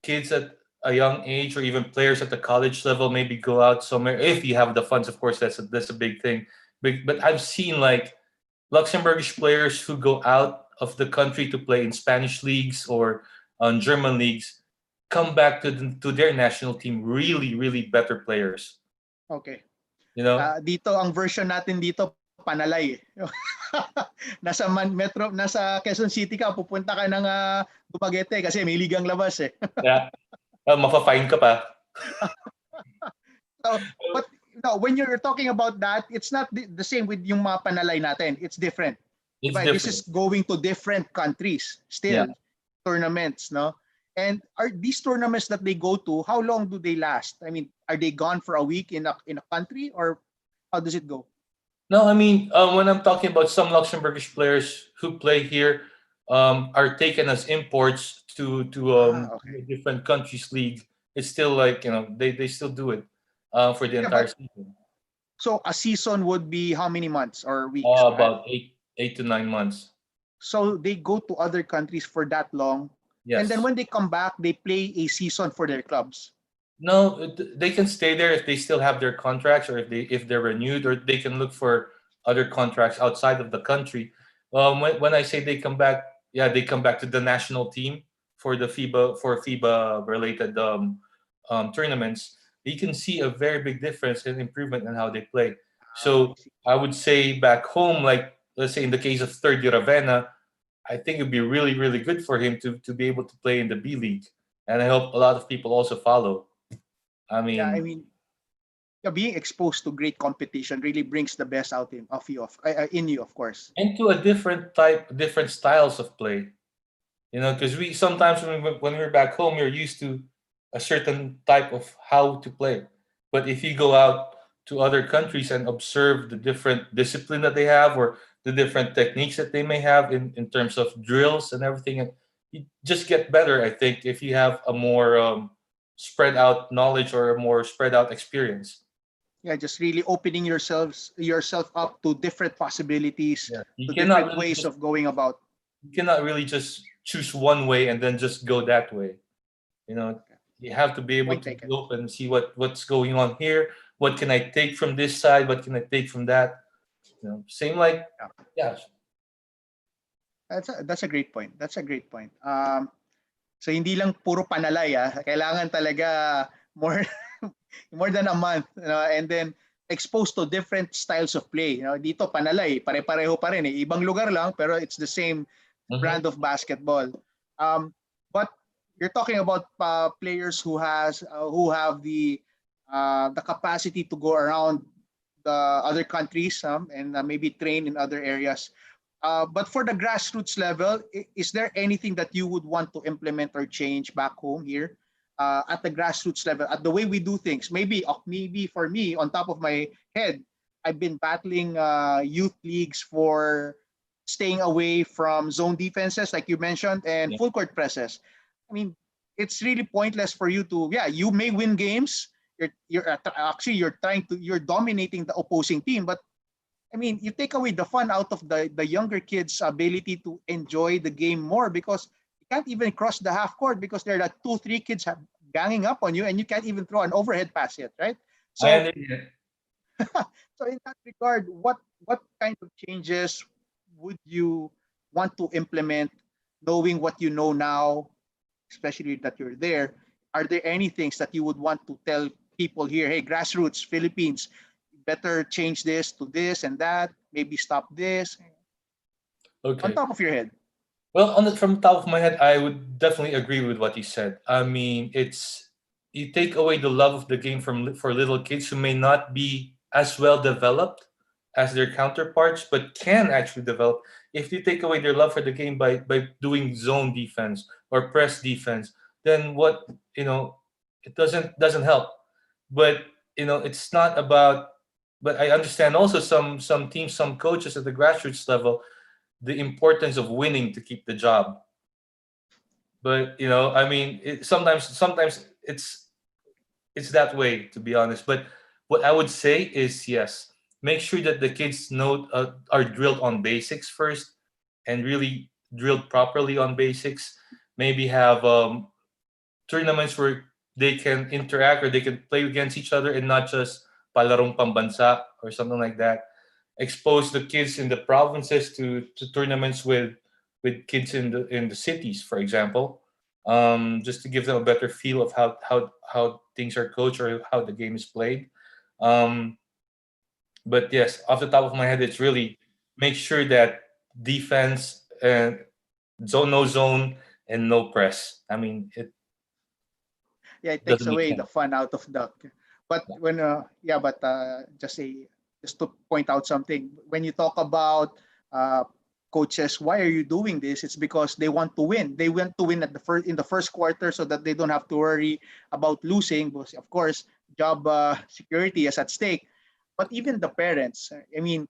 kids at a young age or even players at the college level. Maybe go out somewhere if you have the funds. Of course, that's a big thing. But I've seen like Luxembourgish players who go out of the country to play in Spanish leagues or on German leagues come back to their national team really really better players. okay. You know, Dito ang version natin dito panalay. Nasa Quezon City ka, pupunta ka ng Dumaguete kasi may ligang labas eh. yeah, mafa-fine ka pa. So, but no, when you're talking about that, it's not the same with yung mga panalay natin. It's different. It's Diba? This is different. going to different countries Yeah. still, tournaments, no? And are these tournaments that they go to, how long do they last? I mean, are they gone for a week in a country, or how does it go? No, I mean, when I'm talking about some Luxembourgish players who play here, are taken as imports to Okay. a different countries league. It's still like they still do it for the Yeah, entire but season. so a season would be how many months or weeks? About 8 to 9 months. So they go to other countries for that long, and then Yes. when they come back, they play a season for their clubs. No, they can stay there if they still have their contracts, or if they're renewed, or they can look for other contracts outside of the country. When I say they come back, yeah, they come back to the national team for the FIBA related tournaments. You can see a very big difference and improvement in how they play. I So see. I would say back home, like let's say in the case of Third Year Ravenna, I think it'd be really really good for him to be able to play in the B League, and I hope a lot of people also follow. I Yeah, I mean, mean, yeah, being exposed to great competition really brings the best out of you, in you, of course. into a different type, different styles of play. Because we sometimes when we're back home, you're used to a certain type of how to play. But if you go out to other countries and observe the different discipline that they have, or the different techniques that they may have in terms of drills and everything, and you just get better, I think, if you have a more spread out knowledge or a more spread out experience. Yeah, just really opening yourself up to different possibilities, Yeah, to different ways of going about. you cannot really just choose one way and then just go that way. You know, you have to be able Point to be taken. open and see what's going on here. What can I take from this side? What can I take from that? Same like, Yeah, yeah. that's a great point. That's a great point. So hindi lang puro panalay, kailangan talaga more more than a month, and then exposed to different styles of play. Dito panalay, pare-pareho pa rin eh. Ibang lugar lang pero it's the same Hmm. brand of basketball. But you're talking about players who have the capacity to go around the other countries, and maybe train in other areas. But for the grassroots level, is there anything that you would want to implement or change back home here, at the grassroots level, at the way we do things? Maybe for me, on top of my head, I've been battling youth leagues for staying away from zone defenses, like you mentioned, and Yeah. full court presses. I mean, it's really pointless for you to, yeah, you may win games. Actually you're dominating the opposing team, but I mean, you take away the fun out of the younger kids' ability to enjoy the game more, because you can't even cross the half court because there are like two, three kids ganging up on you, and you can't even throw an overhead pass yet, right? I So, understand. so in that regard, what kind of changes would you want to implement, knowing what you know now, especially that you're there? Are there any things that you would want to tell people here? Hey, grassroots Philippines, better change this to this and that. Maybe stop this. On Okay. top of your head. Well, from the top of my head, I would definitely agree with what you said. I mean, it's you take away the love of the game for little kids who may not be as well developed as their counterparts, but can actually develop. If you take away their love for the game by doing zone defense or press defense, then it doesn't help. But it's not about. But I understand also some teams, some coaches at the grassroots level, the importance of winning to keep the job. But I mean, sometimes it's that way, to be honest. But what I would say is, yes, make sure that the kids know are drilled on basics first, and really drilled properly on basics. Maybe have tournaments where they can interact or they can play against each other, and not just palarong pambansa or something like that. Expose the kids in the provinces to tournaments with kids in the cities, for example, just to give them a better feel of how things are coached or how the game is played. Um, but yes, off the top of my head, it's really make sure that defense and no zone and no press. I mean, it Yeah, it takes doesn't make away the sense. fun out of the. But when yeah, but just to point out something, when you talk about uh, coaches, why are you doing this? It's because they want to win. They want to win at the first in the first quarter so that they don't have to worry about losing. Because of course, job security is at stake. But even the parents, I mean,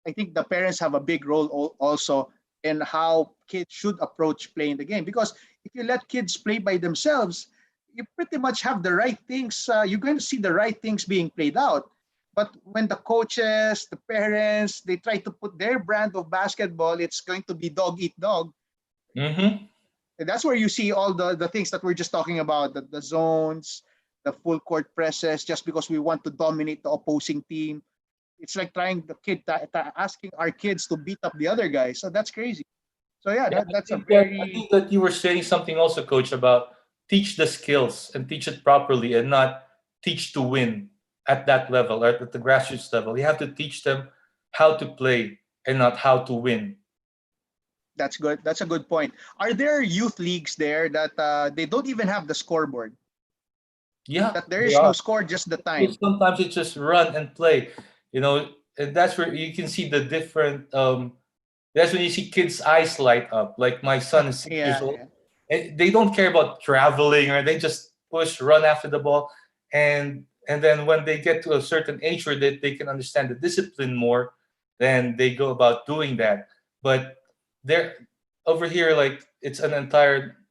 I think the parents have a big role also in how kids should approach playing the game. Because if you let kids play by themselves, you pretty much have the right things. You're going to see the right things being played out. But when the coaches, the parents, they try to put their brand of basketball, it's going to be dog eat dog. Mm-hmm. And that's where you see all the things that we're just talking about, the zones, the full court presses, just because we want to dominate the opposing team. It's like trying asking our kids to beat up the other guys. So that's crazy. So yeah, Yeah, that's a I very think that you were saying something also, coach, about teach the skills and teach it properly, and not teach to win at that level or at the grassroots level. You have to teach them how to play and not how to win. that's good. That's a good point. Are there youth leagues there that they don't even have the scoreboard? Yeah, That there they is no are. score, just the Because time. sometimes it's just run and play, and that's where you can see the different. That's when you see kids' eyes light up. Like my son is 6 years Yeah, old, yeah. and they don't care about traveling, or they just push, run after the ball, and then when they get to a certain age where they can understand the discipline more, then they go about doing that. But they're over here, like it's an entire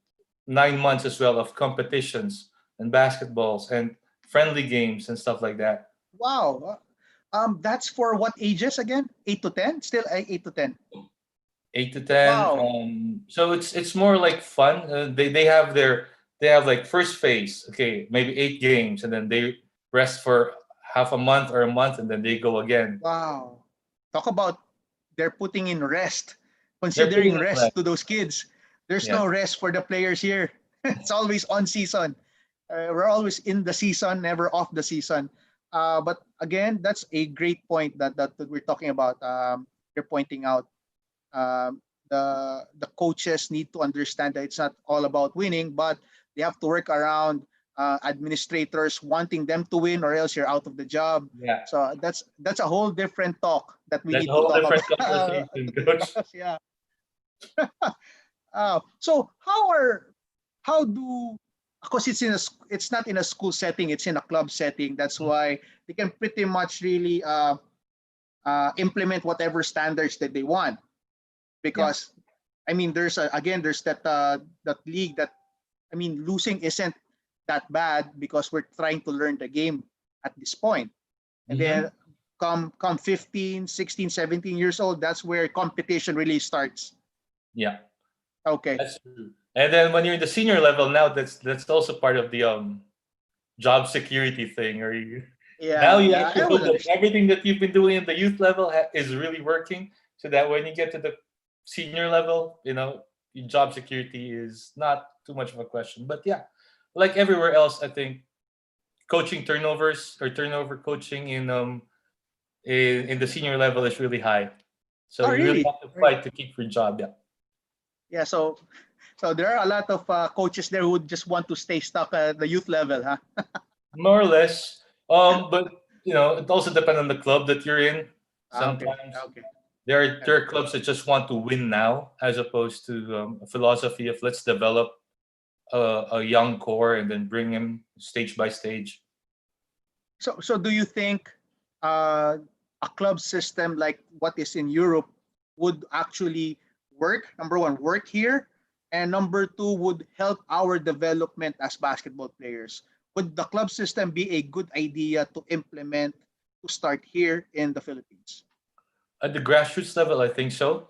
9 months as well of competitions and basketballs and friendly games and stuff like that. Wow. That's for what ages again? 8 to 10? Still 8 to 10. 8 to 10. Wow. So it's more like fun. They have like first phase. Okay, maybe 8 games, and then they rest for half a month or a month, and then they go again. Wow. Talk about they're putting in rest, They're putting considering in less. rest to those kids. There's Yeah. no rest for the players here. It's always on season. We're always in the season, never off the season. But again, that's a great point that we're talking about. You're pointing out the coaches need to understand that it's not all about winning, but they have to work around administrators wanting them to win, or else you're out of the job. Yeah. So that's a whole different talk that we That's a need to whole talk different about. conversation, To coach. discuss. Yeah. So how do because it's not in a school setting, it's in a club setting. That's why they can pretty much really implement whatever standards that they want, Yeah. because I mean again there's that league that I mean losing isn't that bad because we're trying to learn the game at this point. And Mm-hmm. then come 15, 16, 17 years old, that's where competition really starts. Yeah. Okay. That's true. And then when you're in the senior level now, that's also part of the job security thing. Or now Yeah, you yeah, have to I would hope that understand. everything that you've been doing at the youth level is really working, so that when you get to the senior level, your job security is not too much of a question. But yeah, like everywhere else, I think coaching turnovers or turnover coaching in the senior level is really high. So Oh you really really? have to Really? fight to keep your job. Yeah. Yeah, so there are a lot of coaches there who just want to stay stuck at the youth level, huh? More or less. But it also depends on the club that you're in. Okay, Sometimes okay. there are clubs that just want to win now, as opposed to a philosophy of let's develop a young core and then bring him stage by stage. So do you think uh, a club system like what is in Europe would actually work, number one, work here, and number two, would help our development as basketball players. Would the club system be a good idea to implement to start here in the Philippines? At the grassroots level, I think so.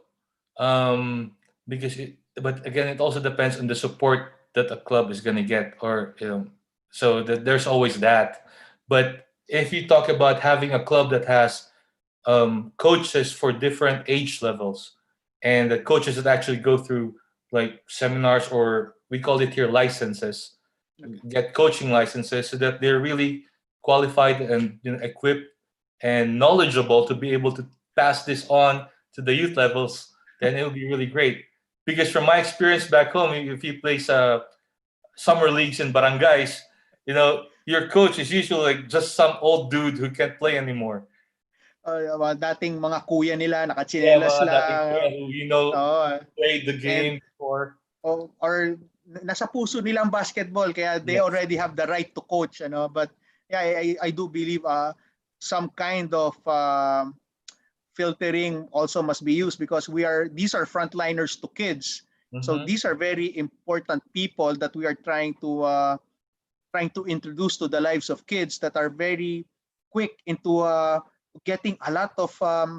Because but again, it also depends on the support that a club is going to get, or so there's always that. But if you talk about having a club that has coaches for different age levels, and the coaches that actually go through like seminars, or we call it here licenses, Okay. get coaching licenses, so that they're really qualified and equipped and knowledgeable to be able to pass this on to the youth levels, then it'll be really great. Because from my experience back home, if you play summer leagues in barangays, your coach is usually like just some old dude who can't play anymore. Dating mga kuya nila, Yeah, nakachinelas mga dating kuya lang. who Oo. played the And game before. or nasa puso nilang basketball kaya they Yes. already have the right to coach, but yeah, I do believe some kind of filtering also must be used, because these are frontliners to kids. So Mm-hmm. these are very important people that we are trying to introduce to the lives of kids that are very quick into getting a lot of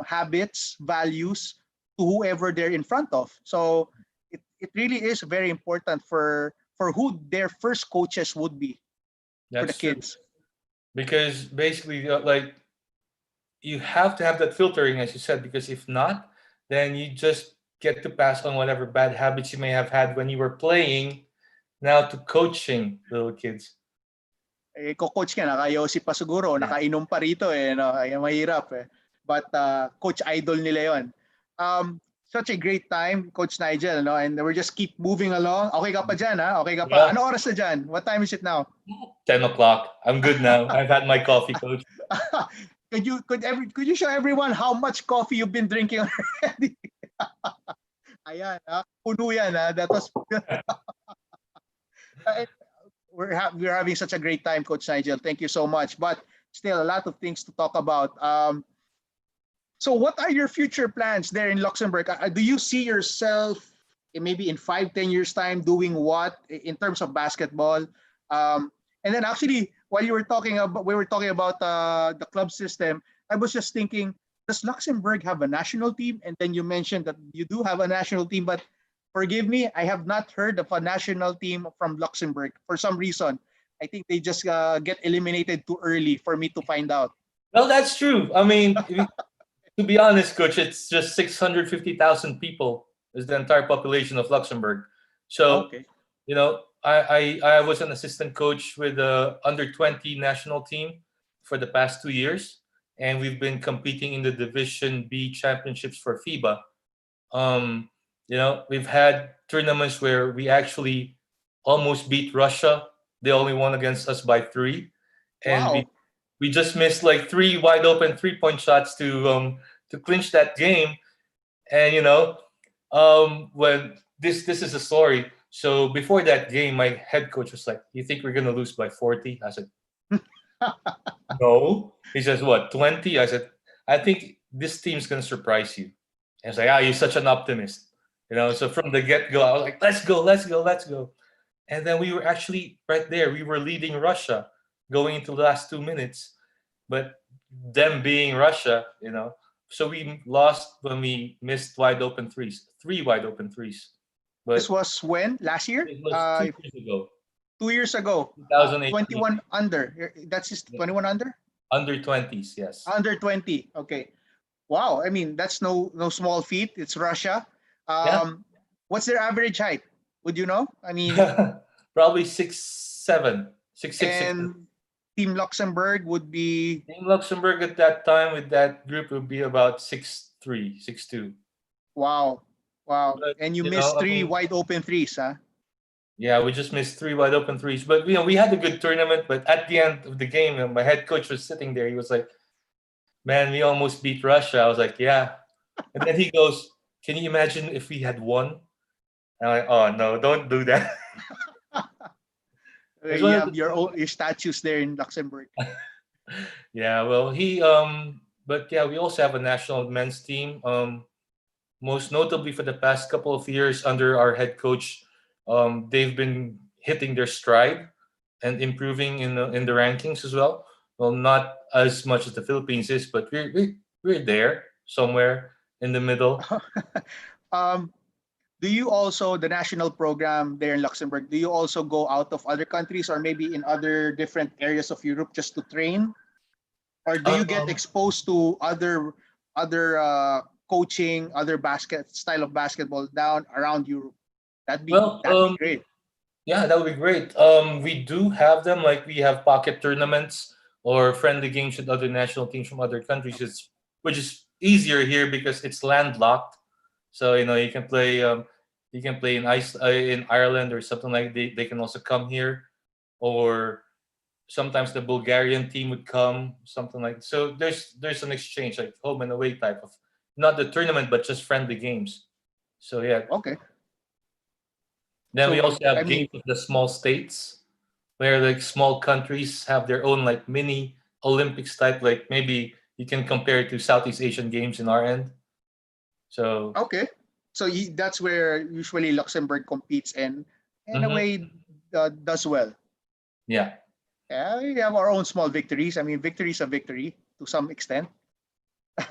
habits, values to whoever they're in front of. So it really is very important for who their first coaches would be for the That's true. kids. Because basically, like, you have to have that filtering, as you said, because if not, then you just get to pass on whatever bad habits you may have had when you were playing now to coaching little kids. Coach ka, nakayosi pa siguro, Yeah. nakainom pa rito no? Ay, mahirap But coach idol nila yon. Such a great time, Coach Nigel, no? And we're just keep moving along. Okay ka pa dyan, ha? Okay ka pa. Yeah. Ano oras na dyan? What time is it now? 10 o'clock. I'm good now. I've had my coffee, coach. Could you show everyone how much coffee you've been drinking already? Ayan, puno yan, That was we're having such a great time, Coach Nigel. Thank you so much. But still, a lot of things to talk about. So, what are your future plans there in Luxembourg? Do you see yourself maybe in 5, 10 years time doing what in terms of basketball? And then actually, while we were talking about the club system, I was just thinking, does Luxembourg have a national team? And then you mentioned that you do have a national team, but forgive me, I have not heard of a national team from Luxembourg for some reason. I think they just get eliminated too early for me to find out. Well, that's true. I mean, to be honest, coach, it's just 650,000 people is the entire population of Luxembourg. So, Okay. I was an assistant coach with the under-20 national team for the past 2 years, and we've been competing in the Division B championships for FIBA. We've had tournaments where we actually almost beat Russia. They only won against us by 3, and Wow. we just missed like 3 wide open 3-point shots to clinch that game. And when this is a story. So before that game, my head coach was like, "You think we're gonna lose by 40?" I said, "No." He says, "What, 20?" I said, "I think this team's gonna surprise you." And he's like, "Ah, you're such an optimist." So from the get-go, I was like, "Let's go, let's go, let's go." And then we were actually right there. We were leading Russia going into the last 2 minutes. But them being Russia, so we lost when we missed wide open threes, 3 wide open threes. But This was when? Last year? it was 2 years ago, 2 years ago. 2018. 21 under. That's just 21 under? Under 20s, yes. Under 20. Okay. Wow. I mean, that's no small feat. It's Russia. Yeah. What's their average height? Would you know? I mean, Probably 6'7", 6'6", 6'7". and Team Luxembourg would be In Luxembourg at that time with that group would be about 6'3", 6'2". wow. But, And you missed I 3 mean, wide open threes, huh? yeah, we just missed 3 wide open threes. But we had a good tournament. But at the end of the game, my head coach was sitting there. He was like, "Man, we almost beat Russia." I was like, "Yeah." And then he goes, "Can you imagine if we had won?" And I'm like, "Oh no, don't do that." It's You one of have your statues there in Luxembourg. Yeah, well, but yeah, we also have a national men's team. most notably for the past couple of years under our head coach, they've been hitting their stride and improving in the rankings as well. Well, not as much as the Philippines is, but we're there somewhere in the middle. um, do you also, the national program there in Luxembourg, do you also go out of other countries or maybe in other different areas of Europe just to train? Or do you get Um, exposed to other coaching, other basket style of basketball down around Europe? well, That'd be great. yeah, that would be great. We do have them, like we have pocket tournaments or friendly games with other national teams from other countries. Okay. Which is easier here because it's landlocked. So you can play in Ireland or something like they can also come here, or sometimes the Bulgarian team would come, something like so. There's an exchange like home and away type of not the tournament but just friendly games. So yeah, Okay. then we So also have I mean, games of the small states where like small countries have their own like mini Olympics type. Like maybe you can compare it to Southeast Asian games in our end. So okay. So that's where usually Luxembourg competes and in a mhm, way does well. yeah. Yeah, we have our own small victories. I mean, victory is a victory to some extent.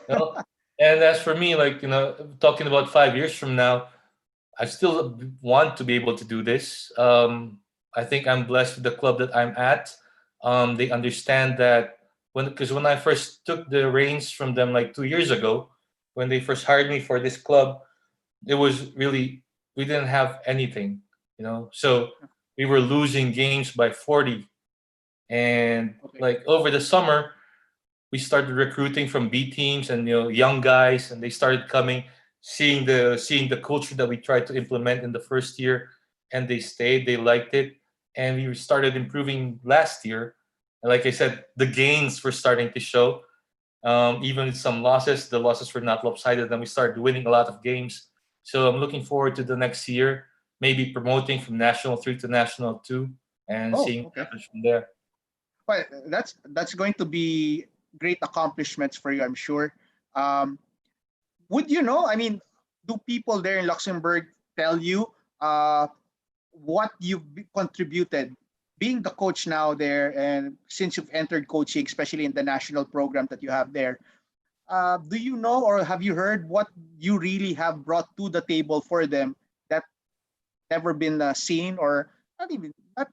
Well, and as for me, like talking about 5 years from now, I still want to be able to do this. I think I'm blessed with the club that I'm at. They understand that when I first took the reins from them like 2 years ago, when they first hired me for this club, it was really we didn't have anything, So we were losing games by 40, and Okay. like over the summer we started recruiting from B teams and young guys, and they started coming, seeing the culture that we tried to implement in the first year, and they stayed. They liked it, and we started improving last year. And like I said, the gains were starting to show. Even with some losses, the losses were not lopsided, and we started winning a lot of games. So I'm looking forward to the next year, maybe promoting from National 3 to National 2, and Oh, seeing what okay. happens from there. Well, that's going to be great accomplishments for you, I'm sure. Um, would you know? I mean, do people there in Luxembourg tell you uh, what contributed being the coach now there, and since you've entered coaching, especially in the national program that you have there? Do you know or have you heard what you really have brought to the table for them that never been seen, or not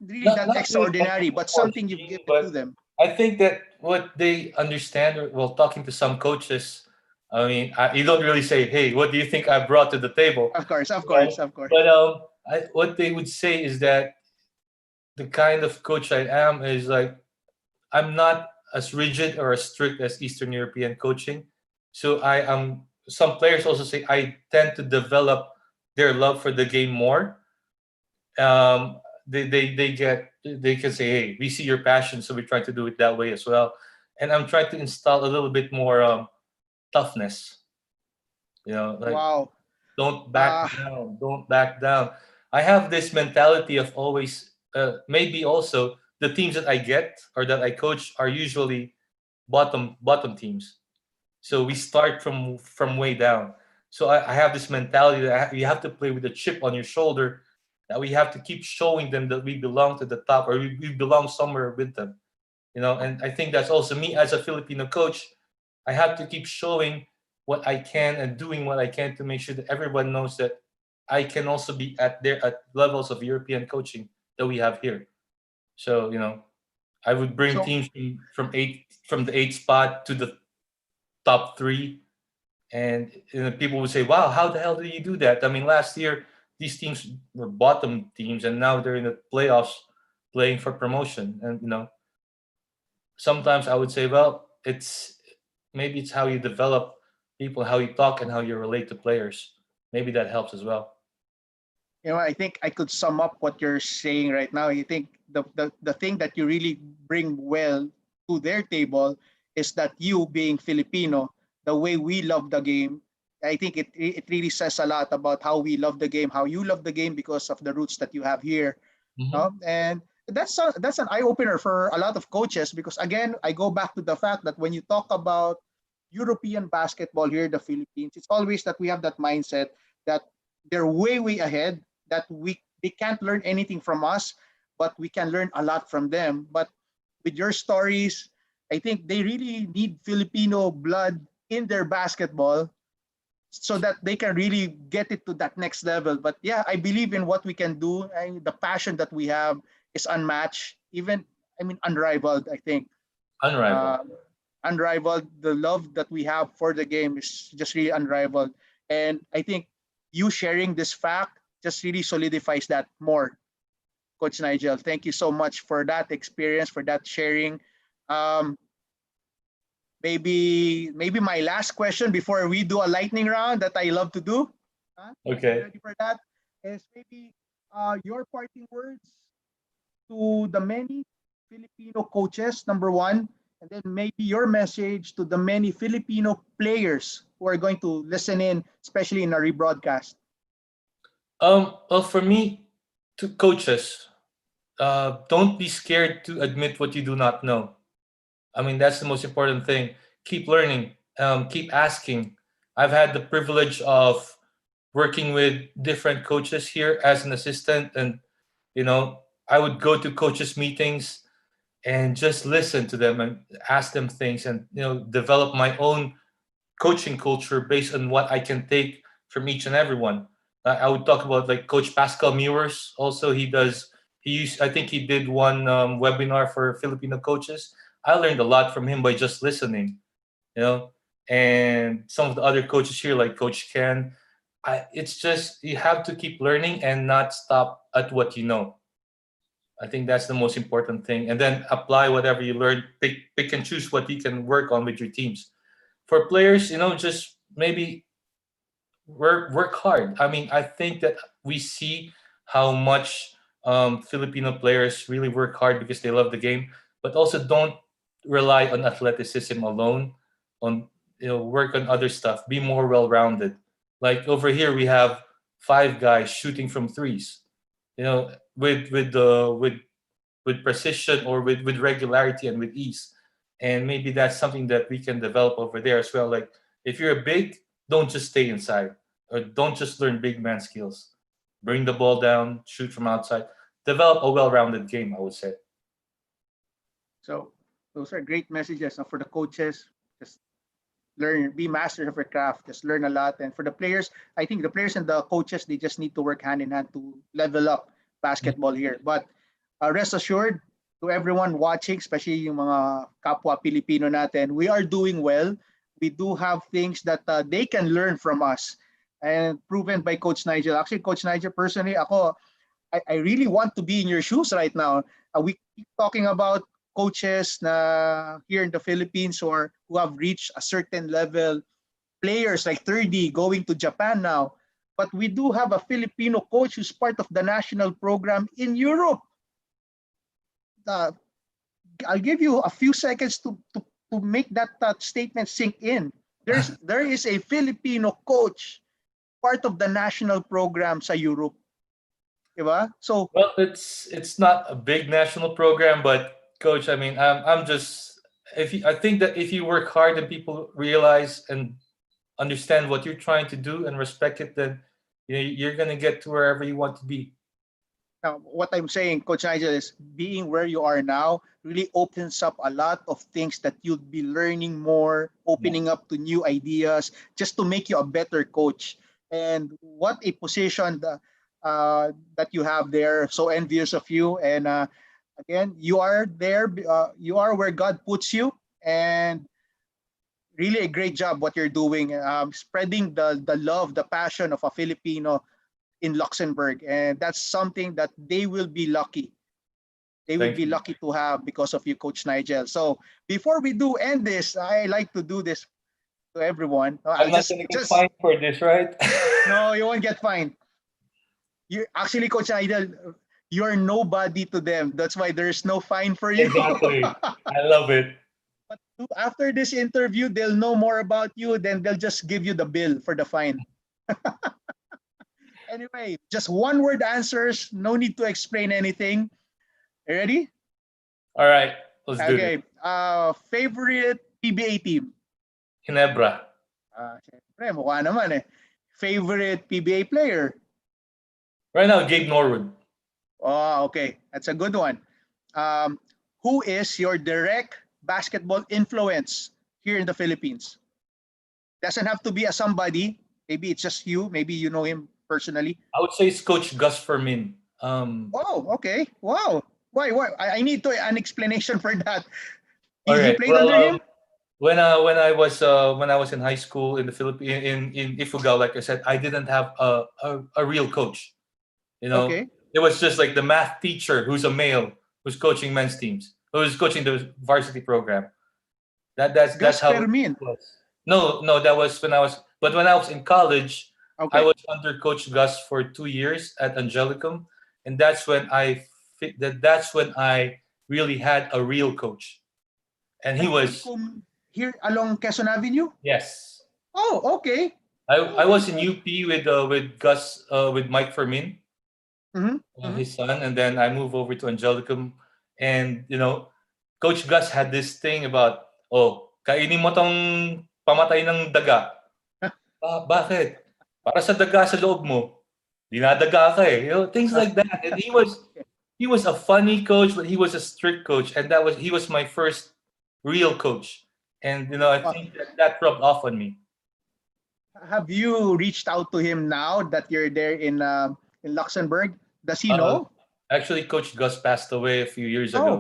really Not that not really extraordinary, technical but coach, something you've Gene, given to but them? I think that what they understand, well, talking to some coaches, I mean, you don't really say, "Hey, what do you think I brought to the table?" Of course, of Right? course, of course. But what they would say is that the kind of coach I am is like I'm not as rigid or as strict as Eastern European coaching. So I am. Some players also say I tend to develop their love for the game more. They can say, hey, we see your passion, so we're trying to do it that way as well. And I'm trying to install a little bit more toughness, like Wow. don't back Uh, down, don't back down. I have this mentality of always, maybe also the teams that I get or that I coach are usually bottom teams. So we start from way down. So I have this mentality that you have to play with a chip on your shoulder, that we have to keep showing them that we belong to the top, or we belong somewhere with them. And I think that's also me as a Filipino coach. I have to keep showing what I can and doing what I can to make sure that everyone knows that I can also be at levels of European coaching that we have here. So I would bring so teams from the eighth spot to the top three, and people would say, "Wow, how the hell did you do that?" I mean, last year these teams were bottom teams, and now they're in the playoffs, playing for promotion. And sometimes I would say, well, it's how you develop people, how you talk, and how you relate to players. Maybe that helps as well. I think I could sum up what you're saying right now. I think the thing that you really bring well to their table is that you being Filipino, the way we love the game, I think it really says a lot about how we love the game, how you love the game because of the roots that you have here. Hmm. And that's an eye opener for a lot of coaches because again, I go back to the fact that when you talk about European basketball here in the Philippines, it's always that we have that mindset that they're way, way ahead, that they can't learn anything from us, but we can learn a lot from them. But with your stories, I think they really need Filipino blood in their basketball so that they can really get it to that next level. But yeah, I believe in what we can do. The passion that we have is unmatched, even I mean unrivaled. I think Unrivaled. uh, unrivaled. The love that we have for the game is just really unrivaled. And I think you sharing this fact just really solidifies that more, Coach Nigel. Thank you so much for that experience, for that sharing. Um, maybe my last question before we do a lightning round that I love to do. You Okay. ready for that? Is maybe your parting words to the many Filipino coaches, number one, and then maybe your message to the many Filipino players who are going to listen in, especially in a rebroadcast. Well, for me, to coaches, don't be scared to admit what you do not know. I mean, that's the most important thing. Keep learning. Keep asking. I've had the privilege of working with different coaches here as an assistant, and I would go to coaches meetings and just listen to them and ask them things, and develop my own coaching culture based on what I can take from each and every one. I would talk about like Coach Pascal Mewers. Also, I think he did one webinar for Filipino coaches. I learned a lot from him by just listening, you know. And some of the other coaches here, like Coach Ken, it's just you have to keep learning and not stop at what you know. I think that's the most important thing, and then apply whatever you learn. Pick and choose what you can work on with your teams. For players, just maybe work hard. I mean, I think that we see how much Filipino players really work hard because they love the game, but also don't rely on athleticism alone. On work on other stuff. Be more well-rounded. Like over here, we have five guys shooting from threes. With precision, or with regularity and with ease. And maybe that's something that we can develop over there as well. Like if you're a big, don't just stay inside, or don't just learn big man skills. Bring the ball down, shoot from outside, develop a well-rounded game, I would say. So those are great messages for the coaches. Just learn, be masters of your craft, just learn a lot. And for the players, I think the players and the coaches, they just need to work hand in hand to level up basketball here. But rest assured, to everyone watching, especially yung mga kapwa Pilipino natin, we are doing well. We do have things that they can learn from us, and proven by Coach Nigel. Actually, Coach Nigel, personally, I really want to be in your shoes right now. We keep talking about coaches na here in the Philippines or who have reached a certain level, players like 30 going to Japan now. But we do have a Filipino coach who's part of the national program in Europe. Uh, I'll give you a few seconds to make that statement sink in. There is a Filipino coach part of the national program sa Europe. Diba? So Well, it's not a big national program, but coach, I mean, I'm just if you, I think that if you work hard and people realize and understand what you're trying to do and respect it, then you're gonna get to wherever you want to be. now, what I'm saying, Coach Nigel, is being where you are now really opens up a lot of things that you'll be learning more, Yeah. opening up to new ideas, just to make you a better coach. And what a position that you have there. So envious of you. And again, you are there. You are where God puts you. And really a great job what you're doing, spreading the love, the passion of a Filipino in Luxembourg, and that's something that they will be lucky. They will Thank be you. lucky to have because of you, Coach Nigel. So before we do end this, I like to do this to everyone. I'm I'll not just gonna get just fined for this, right? no, you won't get fined. You actually, Coach Nigel, you're nobody to them. That's why there's no fine for you. Exactly. I love it. But after this interview, they'll know more about you. Then they'll just give you the bill for the fine. Anyway, just one word answers. No need to explain anything. You ready? All right, let's do this. Okay. Favorite PBA team? Ginebra. Siyempre, mukha naman eh. Favorite PBA player? Right now, Gabe Norwood. Oh, okay. That's a good one. Who is your direct basketball influence here in the Philippines? Doesn't have to be a somebody. Maybe it's just you. Maybe you know him personally. I would say it's Coach Gus Fermin. Oh, okay. Wow. Why? I need an explanation for that. All He right. played Well, under him? when I was in high school in the Philippines in Ifugao, like I said, I didn't have a real coach. You know, Okay. it was just like the math teacher who's a male who's coaching men's teams, who's coaching the varsity program. That's Gus how it Fermin. was. No, that was when I was. But when I was in college, I Okay. was under Coach Gus for 2 years at Angelicum, and that's when I really had a real coach, and he was Angelicum here along Quezon Avenue? yes. Oh, okay. I was in UP with Gus with Mike Fermin, Mm-hmm. Mm-hmm. his son, and then I moved over to Angelicum, and Coach Gus had this thing about, oh, kainin mo tong pamatay ng daga. Bakit? Para sa daga sa loob mo. Dinadaga ka eh. Things like that. And he was a funny coach, but he was a strict coach, and he was my first real coach. And I think that rubbed off on me. Have you reached out to him now that you're there in Luxembourg? Does he Uh, know? Actually, Coach Gus passed away a few years Oh, ago.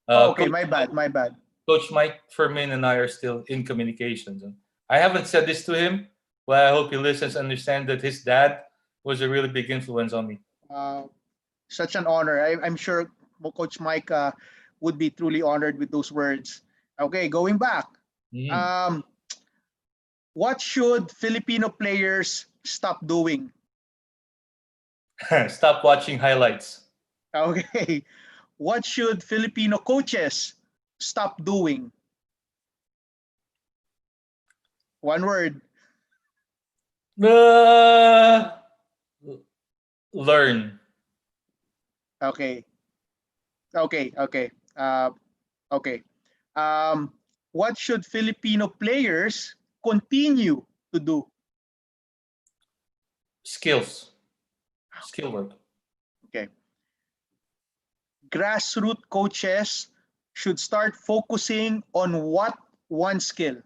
oh, okay. Coach My bad. My bad. Coach Mike Fermin and I are still in communications. And I haven't said this to him, but I hope he listens and understand that his dad was a really big influence on me. Uh, Such an honor. I'm sure Coach Mike would be truly honored with those words. Okay, going back. Mhm. Um, what should Filipino players stop doing? Stop watching highlights. Okay. What should Filipino coaches stop doing? One word. Uh, Learn. Okay. Okay. Okay. Okay. Um, what should Filipino players continue to do? Skills. Skill work. Okay. Grassroots coaches should start focusing on what one skill.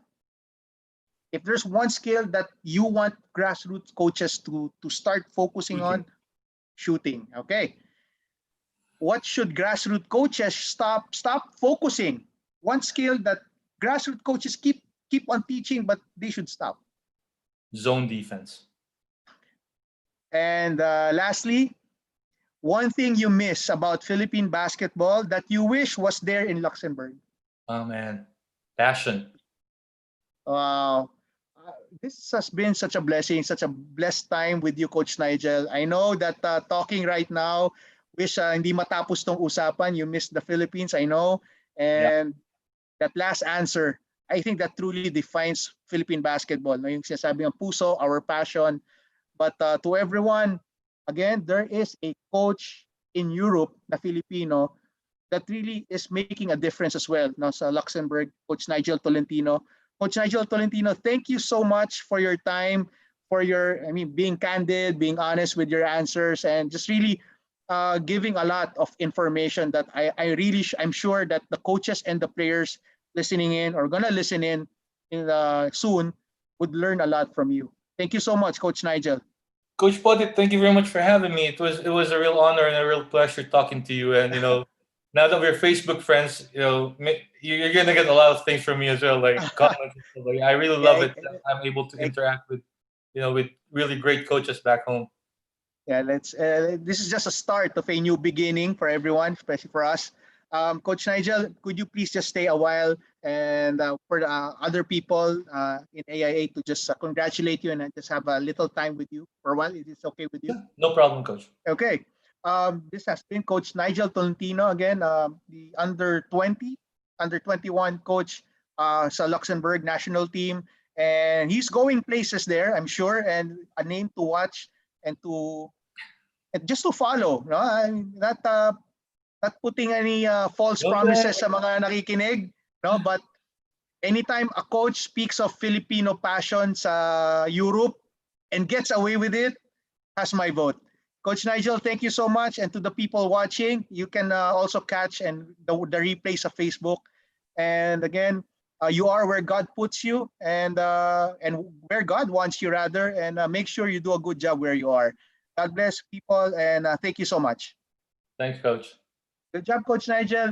If there's one skill that you want grassroots coaches to start focusing Shooting. on, shooting. Okay. What should grassroots coaches stop focusing? One skill that grassroots coaches keep on teaching, but they should stop. Zone defense. And lastly, one thing you miss about Philippine basketball that you wish was there in Luxembourg. Oh man. Passion. Wow. This has been such a blessing, such a blessed time with you, Coach Nigel. I know that talking right now, wish hindi matapos tong usapan. You miss the Philippines, I know. Yeah. And that last answer, I think that truly defines Philippine basketball. No, yung sinasabi ng puso, our passion. But to everyone, again, there is a coach in Europe na Filipino that really is making a difference as well. No, sa Luxembourg, Coach Nigel Tolentino. Coach Nigel Tolentino, thank you so much for your time, for being candid, being honest with your answers, and just really giving a lot of information that I'm sure that the coaches and the players listening in or gonna listen in soon would learn a lot from you. Thank you so much, Coach Nigel. Coach Potit, thank you very much for having me. It was a real honor and a real pleasure talking to you. And now that we're Facebook friends, you're gonna get a lot of things from me as well, like comments. And stuff. Like, I really love Yeah, it that I'm able to interact with really great coaches back home. yeah. Let's. This is just a start of a new beginning for everyone, especially for us. Coach Nigel, could you please just stay a while and for the other people in AIA to just congratulate you and just have a little time with you for a while? Is this okay with you? No problem, Coach. Okay. This has been Coach Nigel Tolentino again, the under 21 coach sa Luxembourg national team, and he's going places there, I'm sure, and a name to watch and just to follow. No, not putting any false Okay. promises sa mga nakikinig, no, but Anytime a coach speaks of Filipino passion sa Europe and gets away with it, has my vote. Coach Nigel, thank you so much. And to the people watching, you can also catch the replays of Facebook. And again, you are where God puts you, and where God wants you rather. And make sure you do a good job where you are. God bless people, and thank you so much. Thanks, Coach. Good job, Coach Nigel.